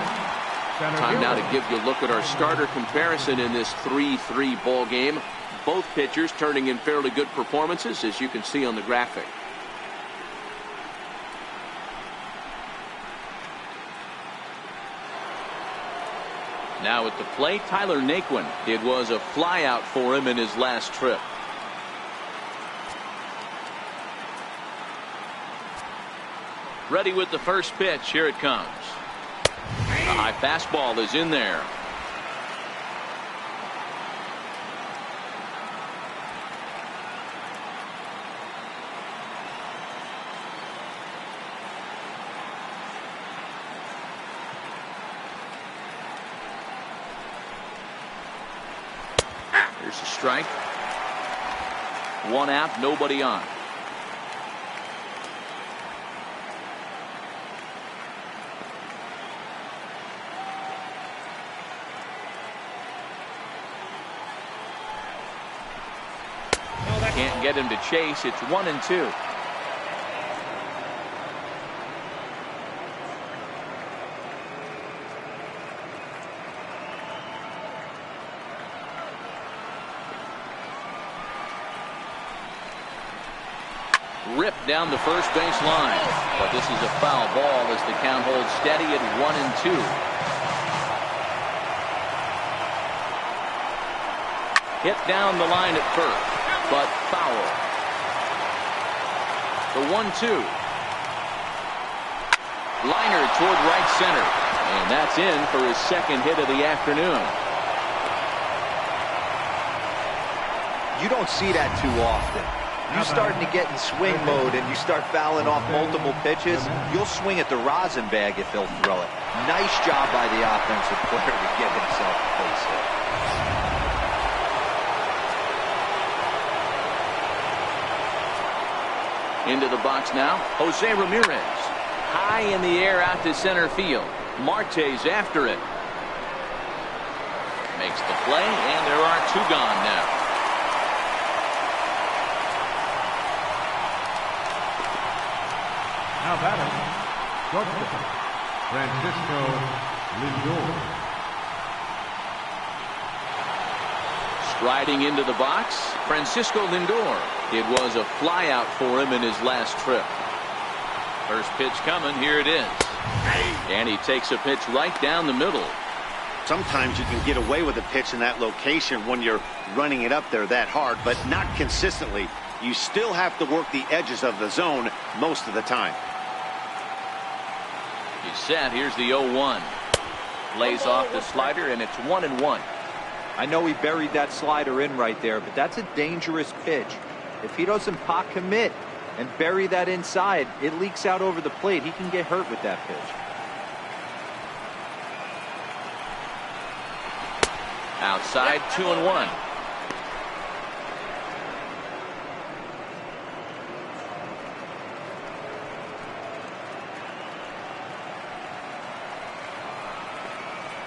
center Time now fielder. to give you a look at our starter comparison in this 3-3 ball game. Both pitchers turning in fairly good performances, as you can see on the graphic. Now at the plate, Tyler Naquin. It was a flyout for him in his last trip. Ready with the first pitch. Here it comes. A high fastball is in there. Here's a strike. 1 out, nobody on. Can't get him to chase. It's 1-2. Ripped down the first base line, but this is a foul ball as the count holds steady at 1-2. Hit down the line at first, but foul. The 1-2. Liner toward right center, and that's in for his second hit of the afternoon. You don't see that too often. You starting to get in swing mode and you start fouling off multiple pitches, you'll swing at the rosin bag if they'll throw it. Nice job by the offensive player to get himself a base hit. Into the box now, Jose Ramirez. High in the air out to center field. Marte's after it. Makes the play, and there are 2 gone now. Now batting, shortstop, Francisco Lindor. Striding into the box, Francisco Lindor. It was a flyout for him in his last trip. First pitch coming, here it is. And he takes a pitch right down the middle. Sometimes you can get away with a pitch in that location when you're running it up there that hard, but not consistently. You still have to work the edges of the zone most of the time. He's set. Here's the 0-1. Lays off the slider, and it's 1-1. I know he buried that slider in right there, but that's a dangerous pitch. If he doesn't pot commit and bury that inside, it leaks out over the plate. He can get hurt with that pitch. Outside, 2-1.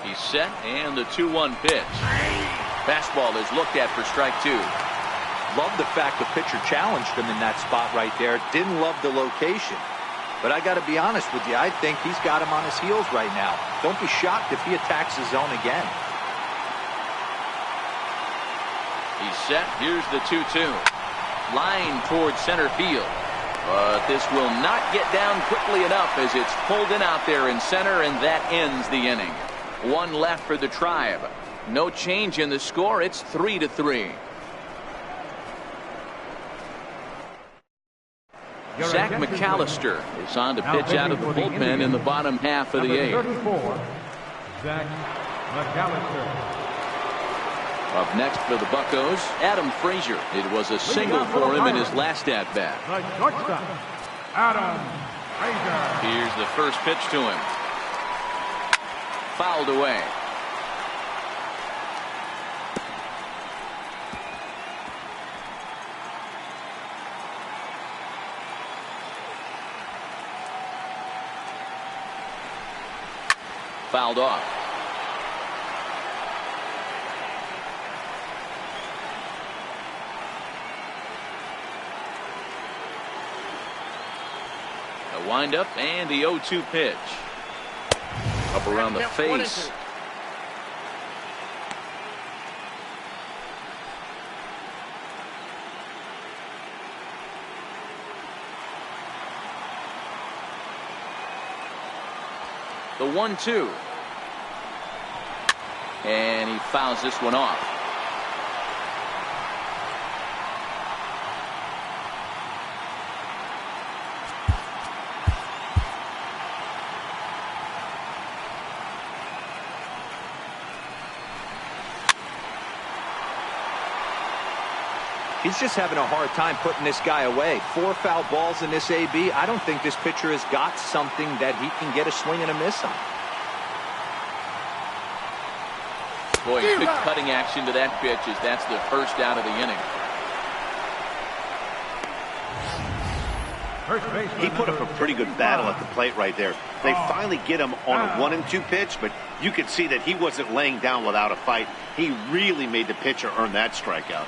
He's set, and the 2-1 pitch. Fastball is looked at for strike 2. Love the fact the pitcher challenged him in that spot right there. Didn't love the location. But I got to be honest with you, I think he's got him on his heels right now. Don't be shocked if he attacks his zone again. He's set. Here's the 2-2. Line towards center field. But this will not get down quickly enough as it's pulled in out there in center, and that ends the inning. One left for the Tribe. No change in the score. It's 3-3. Zach McAllister is on to pitch out of the bullpen in the bottom half of the 8th. 34, Zach McAllister. Up next for the Buccos, Adam Frazier. It was a single for him in his last at-bat. The shortstop, Adam Frazier. Here's the first pitch to him. Fouled away. Fouled off. A windup and the 0-2 pitch. Up around the face. The 1-2. And he fouls this one off. He's just having a hard time putting this guy away. 4 foul balls in this AB. I don't think this pitcher has got something that he can get a swing and a miss on. Boy, good cutting action to that pitch as that's the first out of the inning. He put up a pretty good battle at the plate right there. They finally get him on a 1-2 pitch, but you could see that he wasn't laying down without a fight. He really made the pitcher earn that strikeout.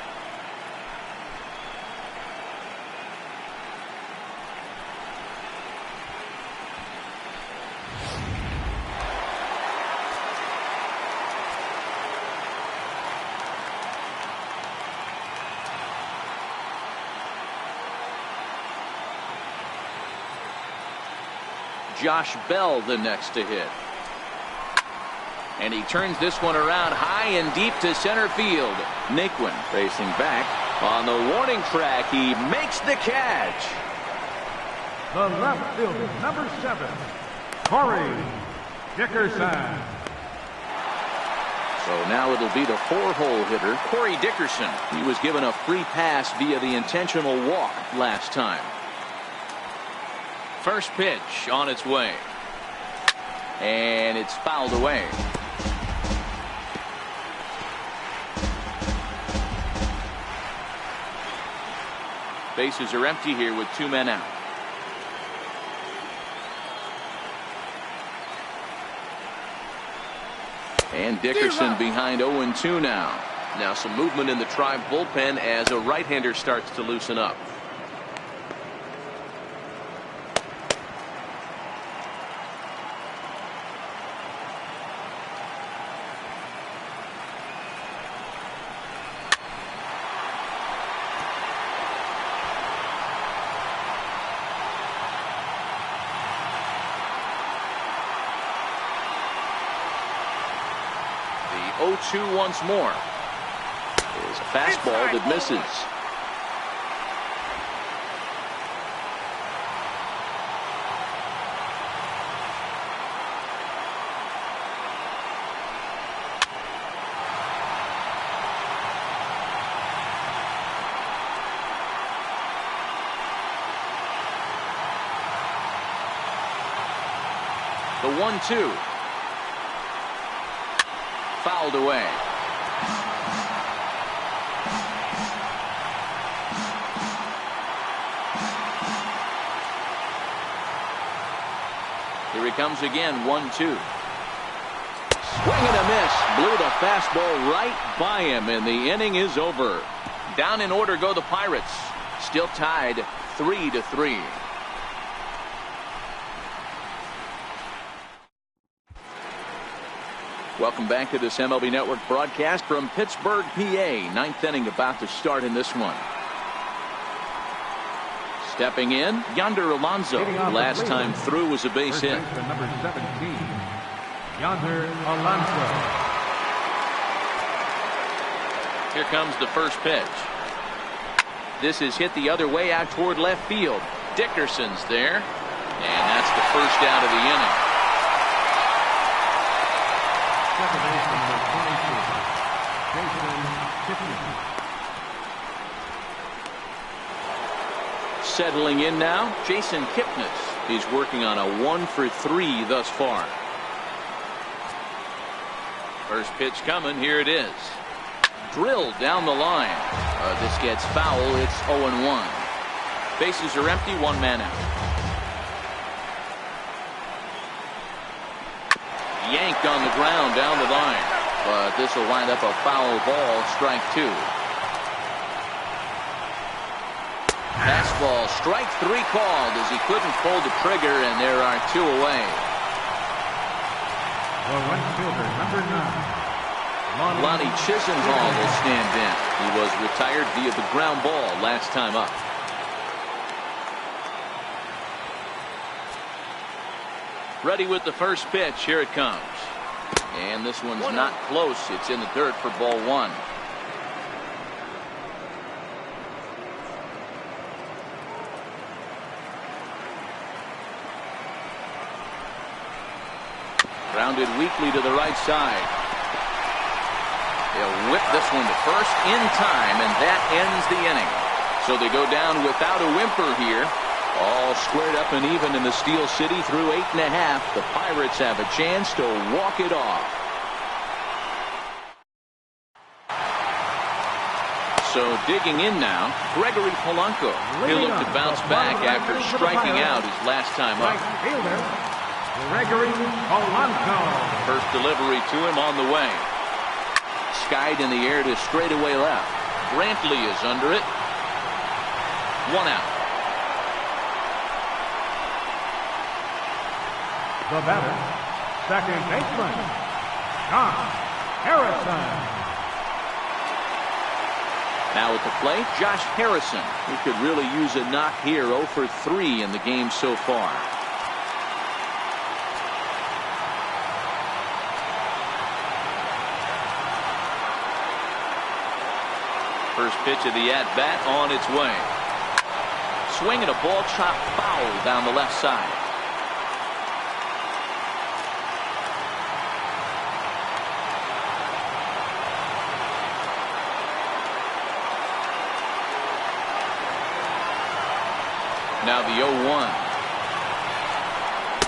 Josh Bell the next to hit. And he turns this one around high and deep to center field. Naquin facing back on the warning track. He makes the catch. The left fielder, number 7, Corey Dickerson. So now it'll be the 4-hole hitter, Corey Dickerson. He was given a free pass via the intentional walk last time. First pitch on its way. And it's fouled away. Bases are empty here with 2 men out. And Dickerson behind 0-2 now. Now some movement in the Tribe bullpen as a right-hander starts to loosen up. The 0-2 once more. Is a fastball that misses. The 1-2. Fouled away. Here he comes again, 1-2. Swing and a miss. Blew the fastball right by him, and the inning is over. Down in order go the Pirates. Still tied 3-3. Welcome back to this MLB Network broadcast from Pittsburgh, PA. Ninth inning about to start in this one. Stepping in, Yonder Alonso. Last time through was a base hit. Number 17, Yonder Alonso. Here comes the first pitch. This is hit the other way out toward left field. Dickerson's there, and that's the first out of the inning. Second baseman number 22, Jason Kipnis. Settling in now, Jason Kipnis. He's working on a 1-for-3 thus far. First pitch coming. Here it is. Drilled down the line. This gets foul. It's 0-1. Bases are empty. One man out. Yanked on the ground down the line. But this will wind up a foul ball. Strike two. Fastball, strike three called as he couldn't pull the trigger, and there are two away. The right fielder, number 9, Lonnie Chisenhall will stand in. He was retired via the ground ball last time up. Ready with the first pitch. Here it comes. And this one's not close. It's in the dirt for ball one. Grounded weakly to the right side. They'll whip this one to first in time, and that ends the inning. So they go down without a whimper here. All squared up and even in the Steel City through 8.5. The Pirates have a chance to walk it off. So digging in now, Gregory Polanco. He'll look to bounce back after striking out his last time up. right fielder, Gregory Polanco. First delivery to him on the way. Skied in the air to straightaway left. Brantley is under it. One out. The batter, second baseman, Josh Harrison. Now at the plate, Josh Harrison, who could really use a knock here. 0 for 3 in the game so far. First pitch of the at-bat on its way. Swing and a ball chopped foul down the left side. Now the 0-1.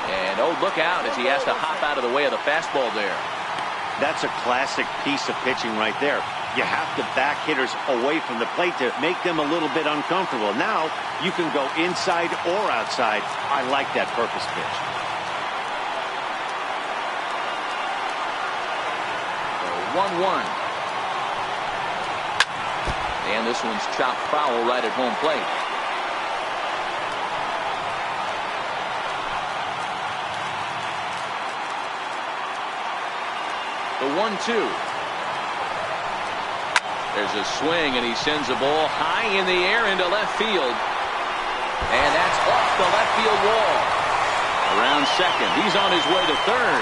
And oh, look out as he has to hop out of the way of the fastball there. That's a classic piece of pitching right there. You have to back hitters away from the plate to make them a little bit uncomfortable. Now you can go inside or outside. I like that purpose pitch. 1-1. And this one's chopped foul right at home plate. The 1-2. There's a swing, and he sends a ball high in the air into left field. And that's off the left field wall. Around second. He's on his way to third.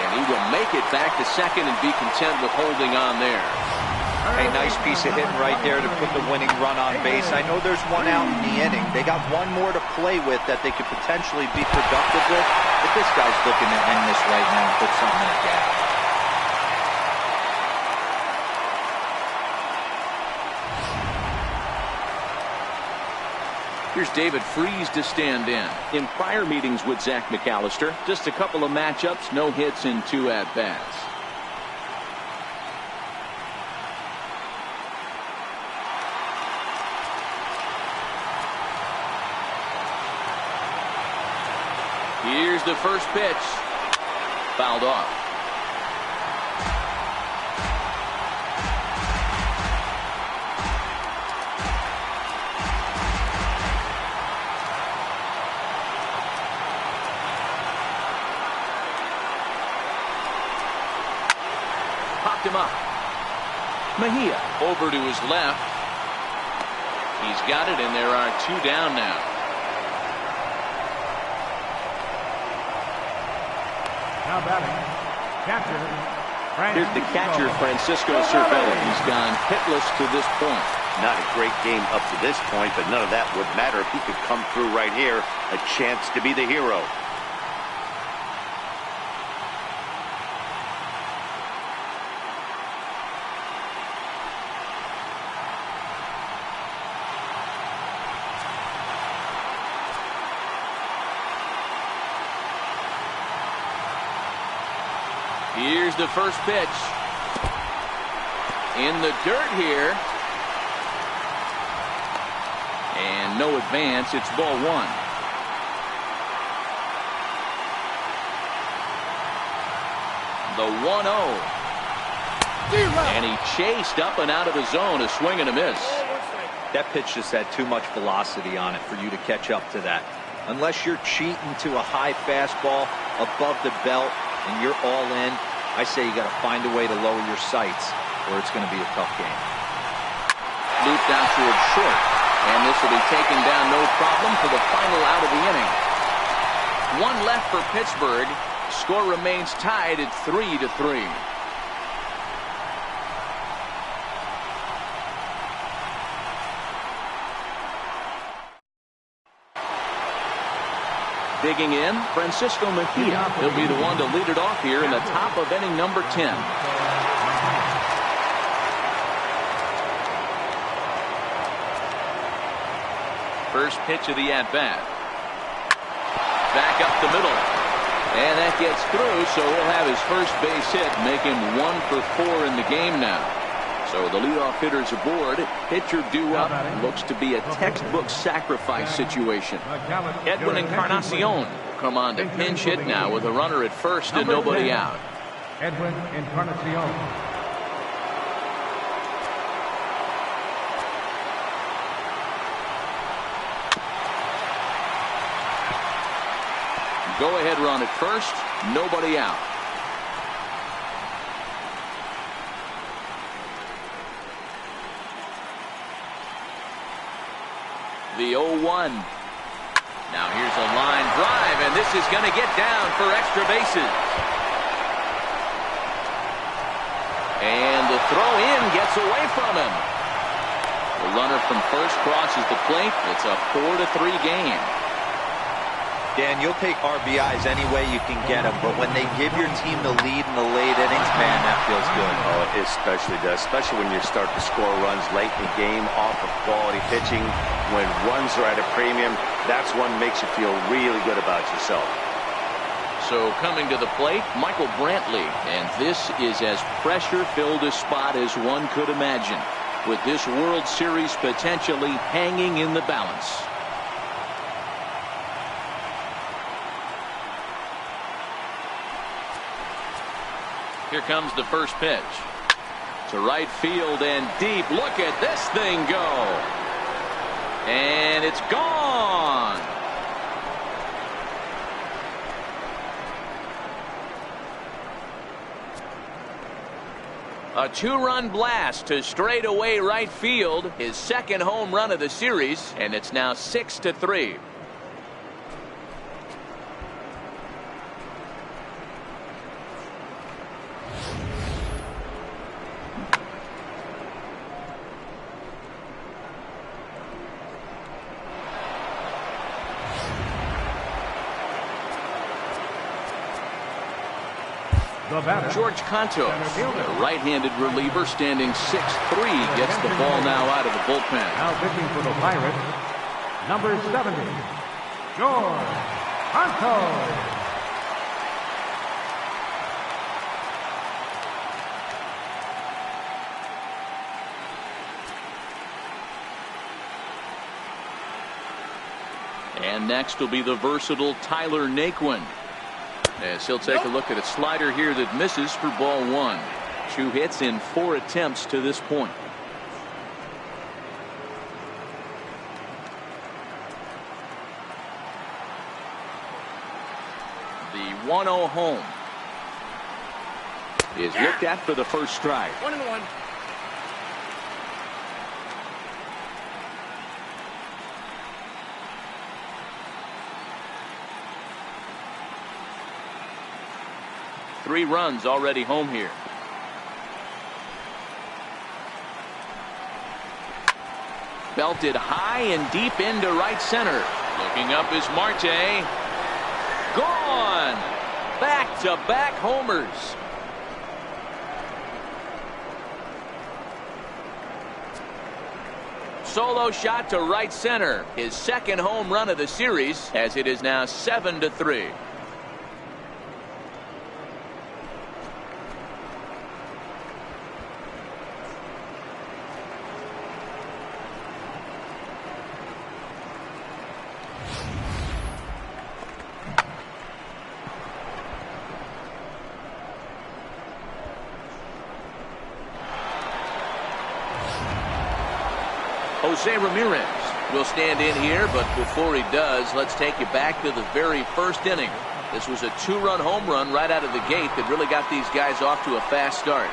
And he will make it back to second and be content with holding on there. A nice piece of hitting right there to put the winning run on base. I know there's one out in the inning. They got one more to play with that they could potentially be productive with. But this guy's looking to end this right now and put something in the gap. Here's David Freese to stand in. In prior meetings with Zach McAllister, just a couple of matchups, no hits in 2 at-bats. Here's the first pitch. Fouled off. Mejia over to his left. He's got it, and there are 2 down now. Now batting, catcher. Here's the catcher, Francisco Cervelli. He's gone hitless to this point. Not a great game up to this point, but none of that would matter if he could come through right here. A chance to be the hero. Here's the first pitch. In the dirt here. And no advance. It's ball 1. The 1-0. And he chased up and out of the zone. A swing and a miss. That pitch just had too much velocity on it for you to catch up to that. Unless you're cheating to a high fastball above the belt and you're all in, I say you got to find a way to lower your sights or it's going to be a tough game. Looped out towards short. And this will be taken down no problem for the final out of the inning. 1 left for Pittsburgh. Score remains tied at 3-3. Digging in, Francisco Mejia. He'll be the one to lead it off here in the top of inning number 10. First pitch of the at-bat. Back up the middle. And that gets through, so he'll have his first base hit, make him 1 for 4 in the game now. So the leadoff hitter's aboard. Pitcher due up. Looks to be a textbook sacrifice situation. Edwin Encarnacion will come on to pinch hit now with a runner at first and nobody out. Edwin Encarnacion. Go-ahead run at first, nobody out. The 0-1. Now here's a line drive, and this is going to get down for extra bases. And the throw in gets away from him. The runner from first crosses the plate. It's a 4-3 game. Dan, you'll take RBIs any way you can get them, but when they give your team the lead in the late innings, man, that feels good. Oh, it especially does, especially when you start to score runs late in the game off of quality pitching. When runs are at a premium, that's one makes you feel really good about yourself. So coming to the plate, Michael Brantley, and this is as pressure-filled a spot as one could imagine, with this World Series potentially hanging in the balance. Here comes the first pitch. To right field and deep. Look at this thing go. And it's gone. A 2-run blast to straightaway right field. His second home run of the series. And it's now 6-3. George Cantos, the right-handed reliever, standing 6'3", gets the ball now out of the bullpen. Now pitching for the Pirates, number 70, George Cantos. And next will be the versatile Tyler Naquin, as he'll take a look at a slider here that misses for ball 1. 2 hits in 4 attempts to this point. The 1-0 home is looked at for the first strike. 1-1. 3 runs already home here. Belted high and deep into right center. Looking up is Marte. Gone. Back-to-back homers. Solo shot to right center. His second home run of the series, as it is now 7-3. Jose Ramirez will stand in here, but before he does, let's take you back to the very first inning. This was a 2-run home run right out of the gate that really got these guys off to a fast start.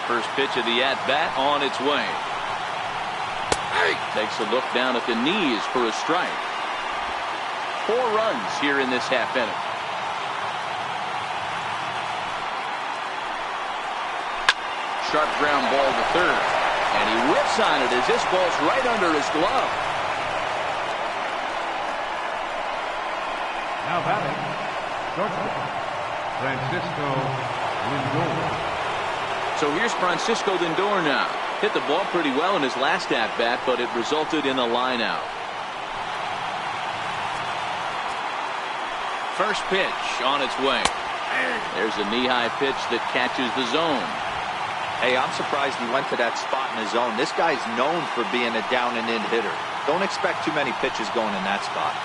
First pitch of the at-bat on its way. Takes a look down at the knees for a strike. 4 runs here in this half inning. Sharp ground ball to third. And he whips on it as this ball's right under his glove. Now batting, shortstop, Francisco Lindor. So here's Francisco Lindor now. Hit the ball pretty well in his last at-bat, but it resulted in a line out. First pitch on its way. There's a knee-high pitch that catches the zone. Hey, I'm surprised he went to that spot in his zone. This guy's known for being a down-and-in hitter. Don't expect too many pitches going in that spot.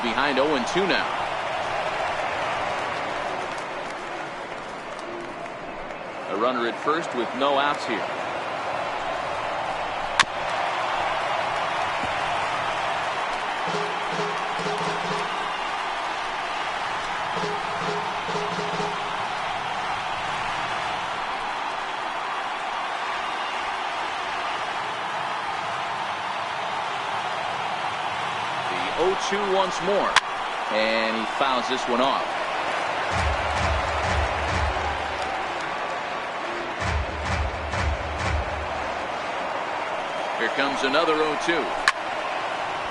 Behind 0-2 now. A runner at first with no outs here. The 0-2 once more, and he fouls this one off. Here comes another 0-2.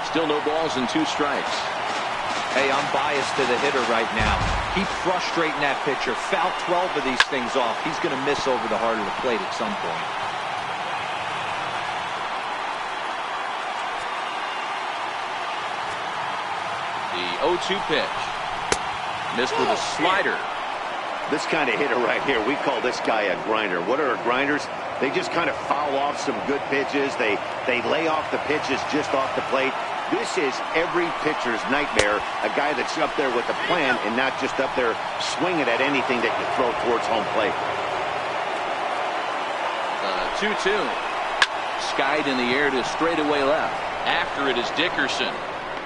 Still no balls and 2 strikes. Hey, I'm biased to the hitter right now. Keep frustrating that pitcher. Foul 12 of these things off. He's going to miss over the heart of the plate at some point. The 0-2 pitch. Missed with a slider. This kind of hitter right here, we call this guy a grinder. What are grinders? They just kind of foul off some good pitches. They lay off the pitches just off the plate. This is every pitcher's nightmare, a guy that's up there with a plan and not just up there swinging at anything that you throw towards home plate. 2-2. Skied in the air to straightaway left. After it is Dickerson.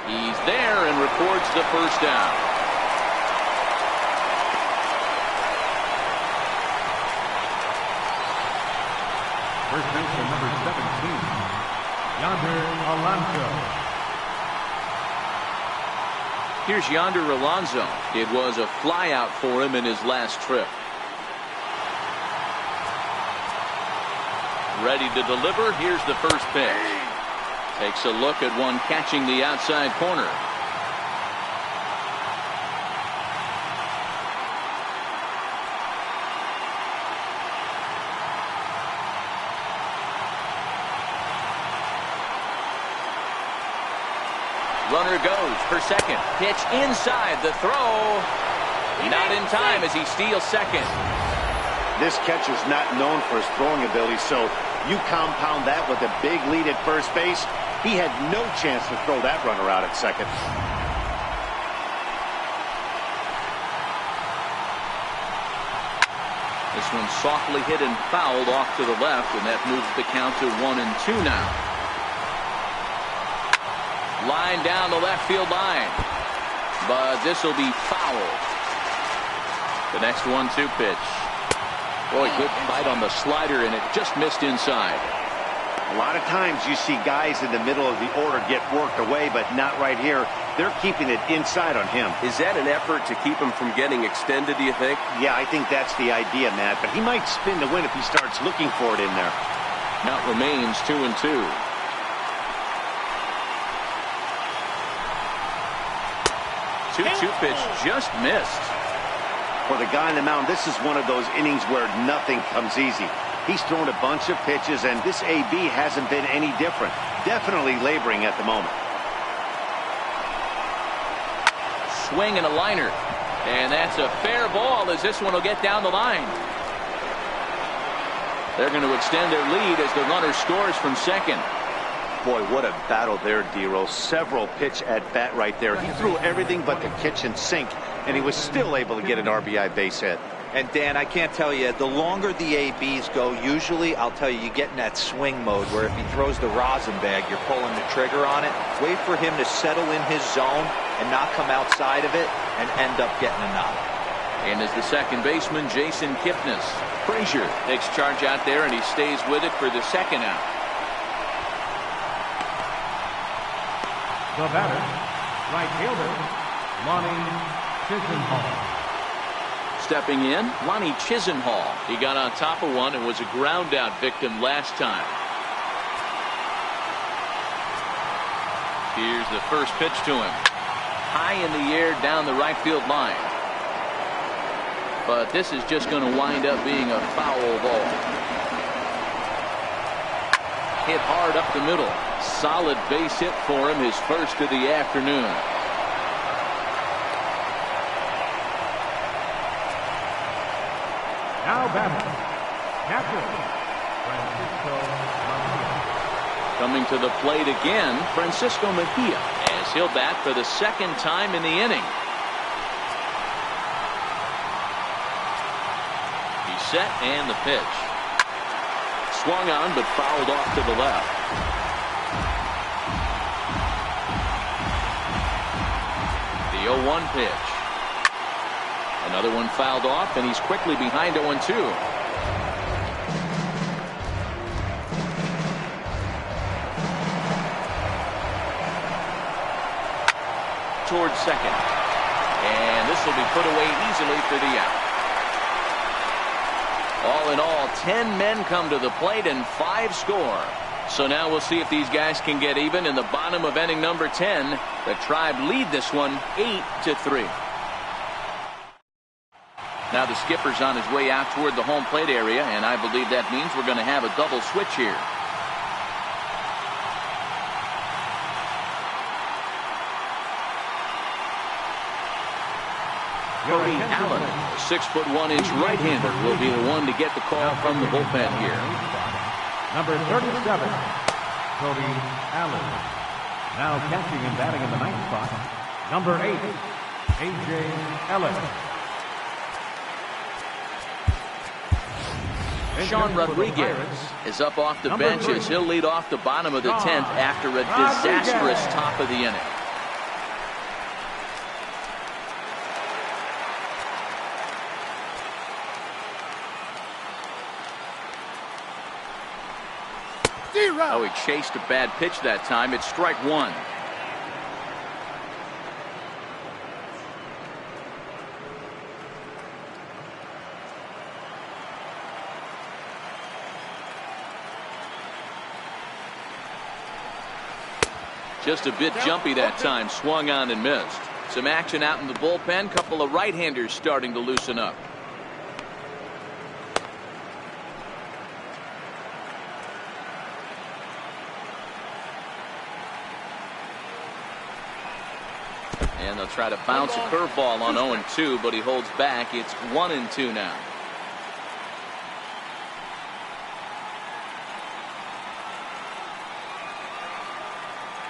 He's there and records the first down. First baseman number 17, Yonder Alonso. Here's Yonder Alonso. It was a flyout for him in his last trip. Ready to deliver. Here's the first pitch. Takes a look at one catching the outside corner. Runner goes for second. Pitch inside the throw. Not in time as he steals second. This catcher's not known for his throwing ability, so you compound that with a big lead at first base. He had no chance to throw that runner out at second. This one softly hit and fouled off to the left, and that moves the count to 1-2 now. Line down the left field line, but this will be foul. The next 1-2 pitch. Boy, good bite on the slider, and it just missed inside. A lot of times you see guys in the middle of the order get worked away, but not right here. They're keeping it inside on him. Is that an effort to keep him from getting extended, do you think? Yeah, I think that's the idea, Matt. But he might spin to win if he starts looking for it in there. Now it remains 2-2. 2-2 pitch just missed. For the guy on the mound, this is one of those innings where nothing comes easy. He's thrown a bunch of pitches, and this AB hasn't been any different. Definitely laboring at the moment. Swing and a liner. And that's a fair ball as this one will get down the line. They're going to extend their lead as the runner scores from second. Boy, what a battle there, Dero. Several pitch at bat right there. He threw everything but the kitchen sink, and he was still able to get an RBI base hit. And Dan, I can't tell you, the longer the ABs go, usually, I'll tell you get in that swing mode where if he throws the rosin bag, you're pulling the trigger on it. Wait for him to settle in his zone and not come outside of it and end up getting a knock. And as the second baseman, Jason Kipnis. Frazier takes charge out there, and he stays with it for the second out. The batter, right fielder, Lonnie Chisenhall. Stepping in, Lonnie Chisenhall. He got on top of one and was a ground out victim last time. Here's the first pitch to him. High in the air down the right field line. But this is just going to wind up being a foul ball. Hit hard up the middle. Solid base hit for him, his first of the afternoon. Now batting, catcher, Francisco Mejia. Coming to the plate again, Francisco Mejia, as he'll bat for the second time in the inning. He's set and the pitch. Swung on but fouled off to the left. The 0-1 pitch. Another one fouled off, and he's quickly behind 0-2. Towards second. And this will be put away easily for the out. All in all, 10 men come to the plate and 5 score. So now we'll see if these guys can get even in the bottom of inning number 10. The Tribe lead this one 8-3. Now the skipper's on his way out toward the home plate area, and I believe that means we're going to have a double switch here. Cody Allen, a 6'1" right-hander, will be the one to get the call from the bullpen here. Number 37, Cody Allen. Now catching and batting in the ninth spot, number 8, A.J. Ellis. Sean Rodriguez is up off the bench as he'll lead off the bottom of the 10th after a disastrous top of the inning. Oh, he chased a bad pitch that time. It's strike one. Just a bit jumpy that time. Swung on and missed. Some action out in the bullpen. Couple of right-handers starting to loosen up. And they'll try to bounce a curveball on 0-2, but he holds back. It's 1-2 now.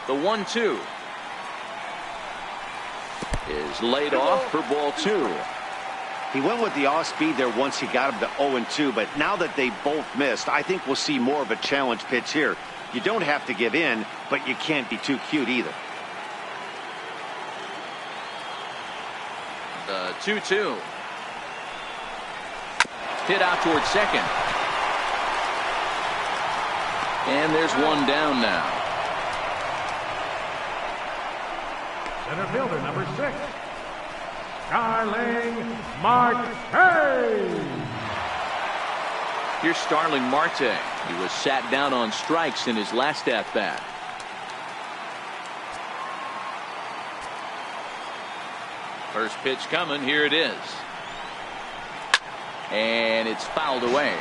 The 1-2 is laid off for ball 2. He went with the off speed there once he got him to 0-2, but now that they both missed, I think we'll see more of a challenge pitch here. You don't have to give in, but you can't be too cute either. The 2-2. hit out towards second. And there's one down now. Center fielder, number 6, Starling Marte. Here's Starling Marte. He was sat down on strikes in his last at-bat. First pitch coming. Here it is. And it's fouled away.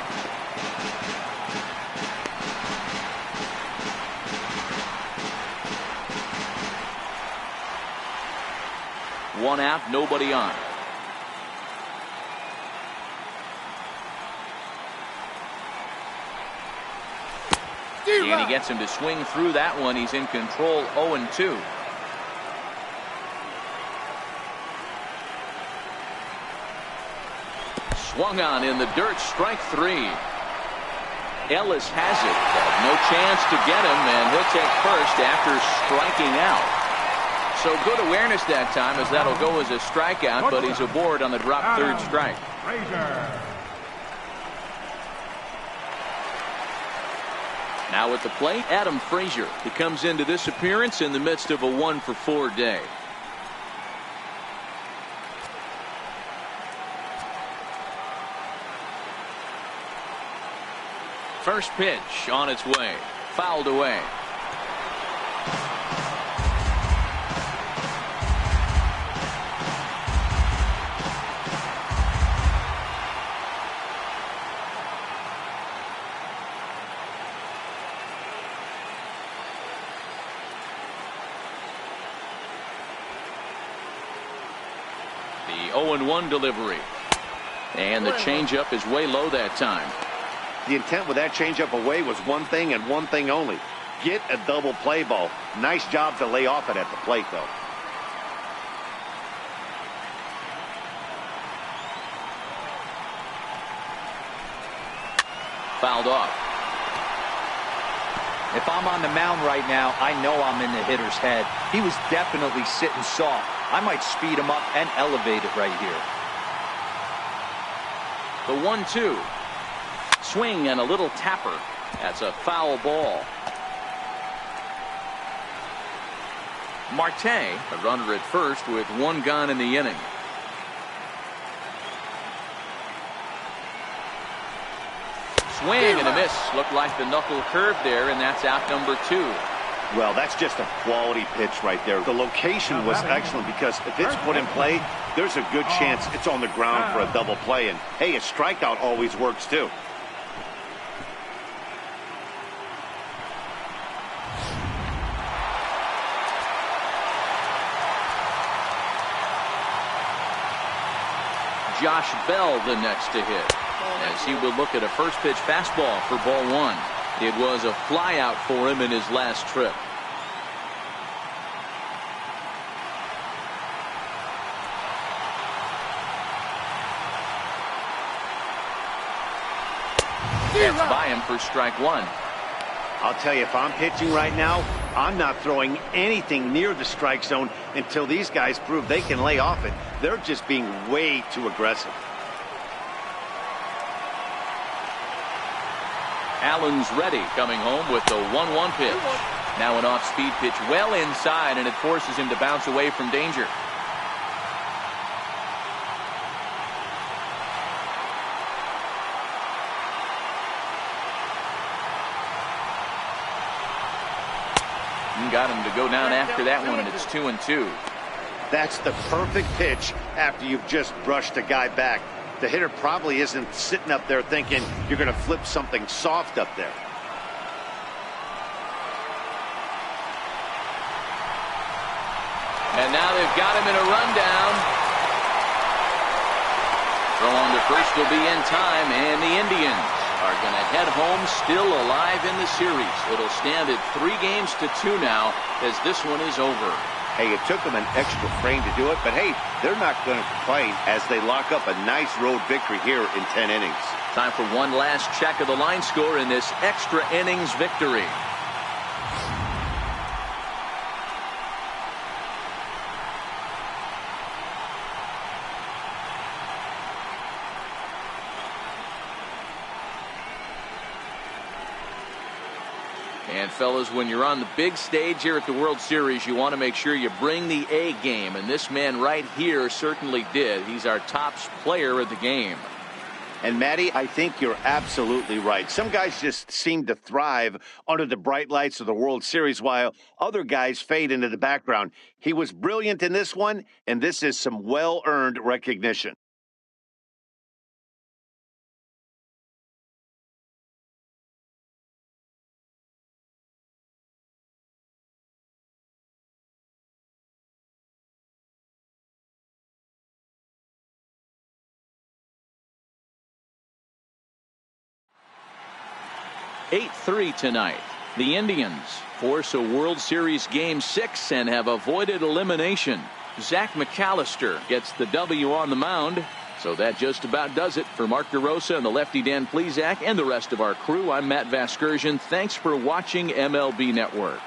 One out, nobody on. And he gets him to swing through that one. He's in control, 0-2. Swung on in the dirt, strike 3. Ellis has it, but no chance to get him, and he'll take first after striking out. So good awareness that time, as that'll go as a strikeout, but he's aboard on the drop third strike. Now at the plate, Adam Frazier. He comes into this appearance in the midst of a 1-for-4 day. First pitch on its way. Fouled away. The 0-1 delivery. And the changeup is way low that time. The intent with that changeup away was one thing and one thing only. Get a double play ball. Nice job to lay off it at the plate, though. Fouled off. If I'm on the mound right now, I know I'm in the hitter's head. He was definitely sitting soft. I might speed him up and elevate it right here. The 1-2. Swing and a little tapper. That's a foul ball. Marte, a runner at first with one gone in the inning. Swing and a miss. Looked like the knuckle curve there, and that's out number 2. Well, that's just a quality pitch right there. The location was excellent because if it's put in play, there's a good chance it's on the ground for a double play. And, hey, a strikeout always works, too. Josh Bell the next to hit, as he will look at a first pitch fastball for ball 1. It was a fly out for him in his last trip. Gets by him for strike 1. I'll tell you, if I'm pitching right now, I'm not throwing anything near the strike zone until these guys prove they can lay off it. They're just being way too aggressive. Allen's ready, coming home with the 1-1 pitch. Now an off-speed pitch well inside, and it forces him to bounce away from danger. Got him to go down after that one, and it's 2-2. That's the perfect pitch after you've just brushed a guy back. The hitter probably isn't sitting up there thinking you're going to flip something soft up there. And now they've got him in a rundown. Throw on to first will be in time, and the Indians are going to head home still alive in the series. It'll stand at 3-2 now, as this one is over. Hey, it took them an extra frame to do it, but hey, they're not going to complain as they lock up a nice road victory here in 10 innings. Time for one last check of the line score in this extra innings victory. And fellas, when you're on the big stage here at the World Series, you want to make sure you bring the A game. And this man right here certainly did. He's our top player of the game. And Matty, I think you're absolutely right. Some guys just seem to thrive under the bright lights of the World Series while other guys fade into the background. He was brilliant in this one, and this is some well-earned recognition. (8-3) tonight. The Indians force a World Series Game 6 and have avoided elimination. Zach McAllister gets the W on the mound. So that just about does it for Mark DeRosa and the lefty Dan Plesac and the rest of our crew. I'm Matt Vasgersian. Thanks for watching MLB Network.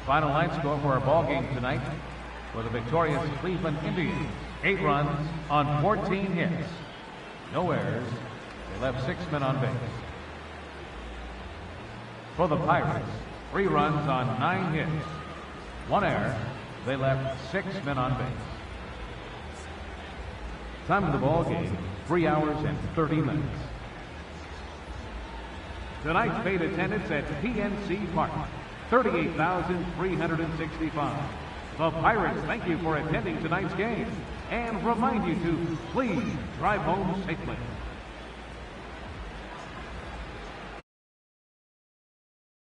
Final line score for our ball game tonight for the victorious Cleveland Indians. 8 runs on 14 hits. No errors. They left 6 men on base. For the Pirates, 3 runs on 9 hits. 1 error. They left 6 men on base. Time of the ball game, 3 hours and 30 minutes. Tonight's paid attendance at PNC Park, 38,365. The Pirates thank you for attending tonight's game and remind you to please drive home safely.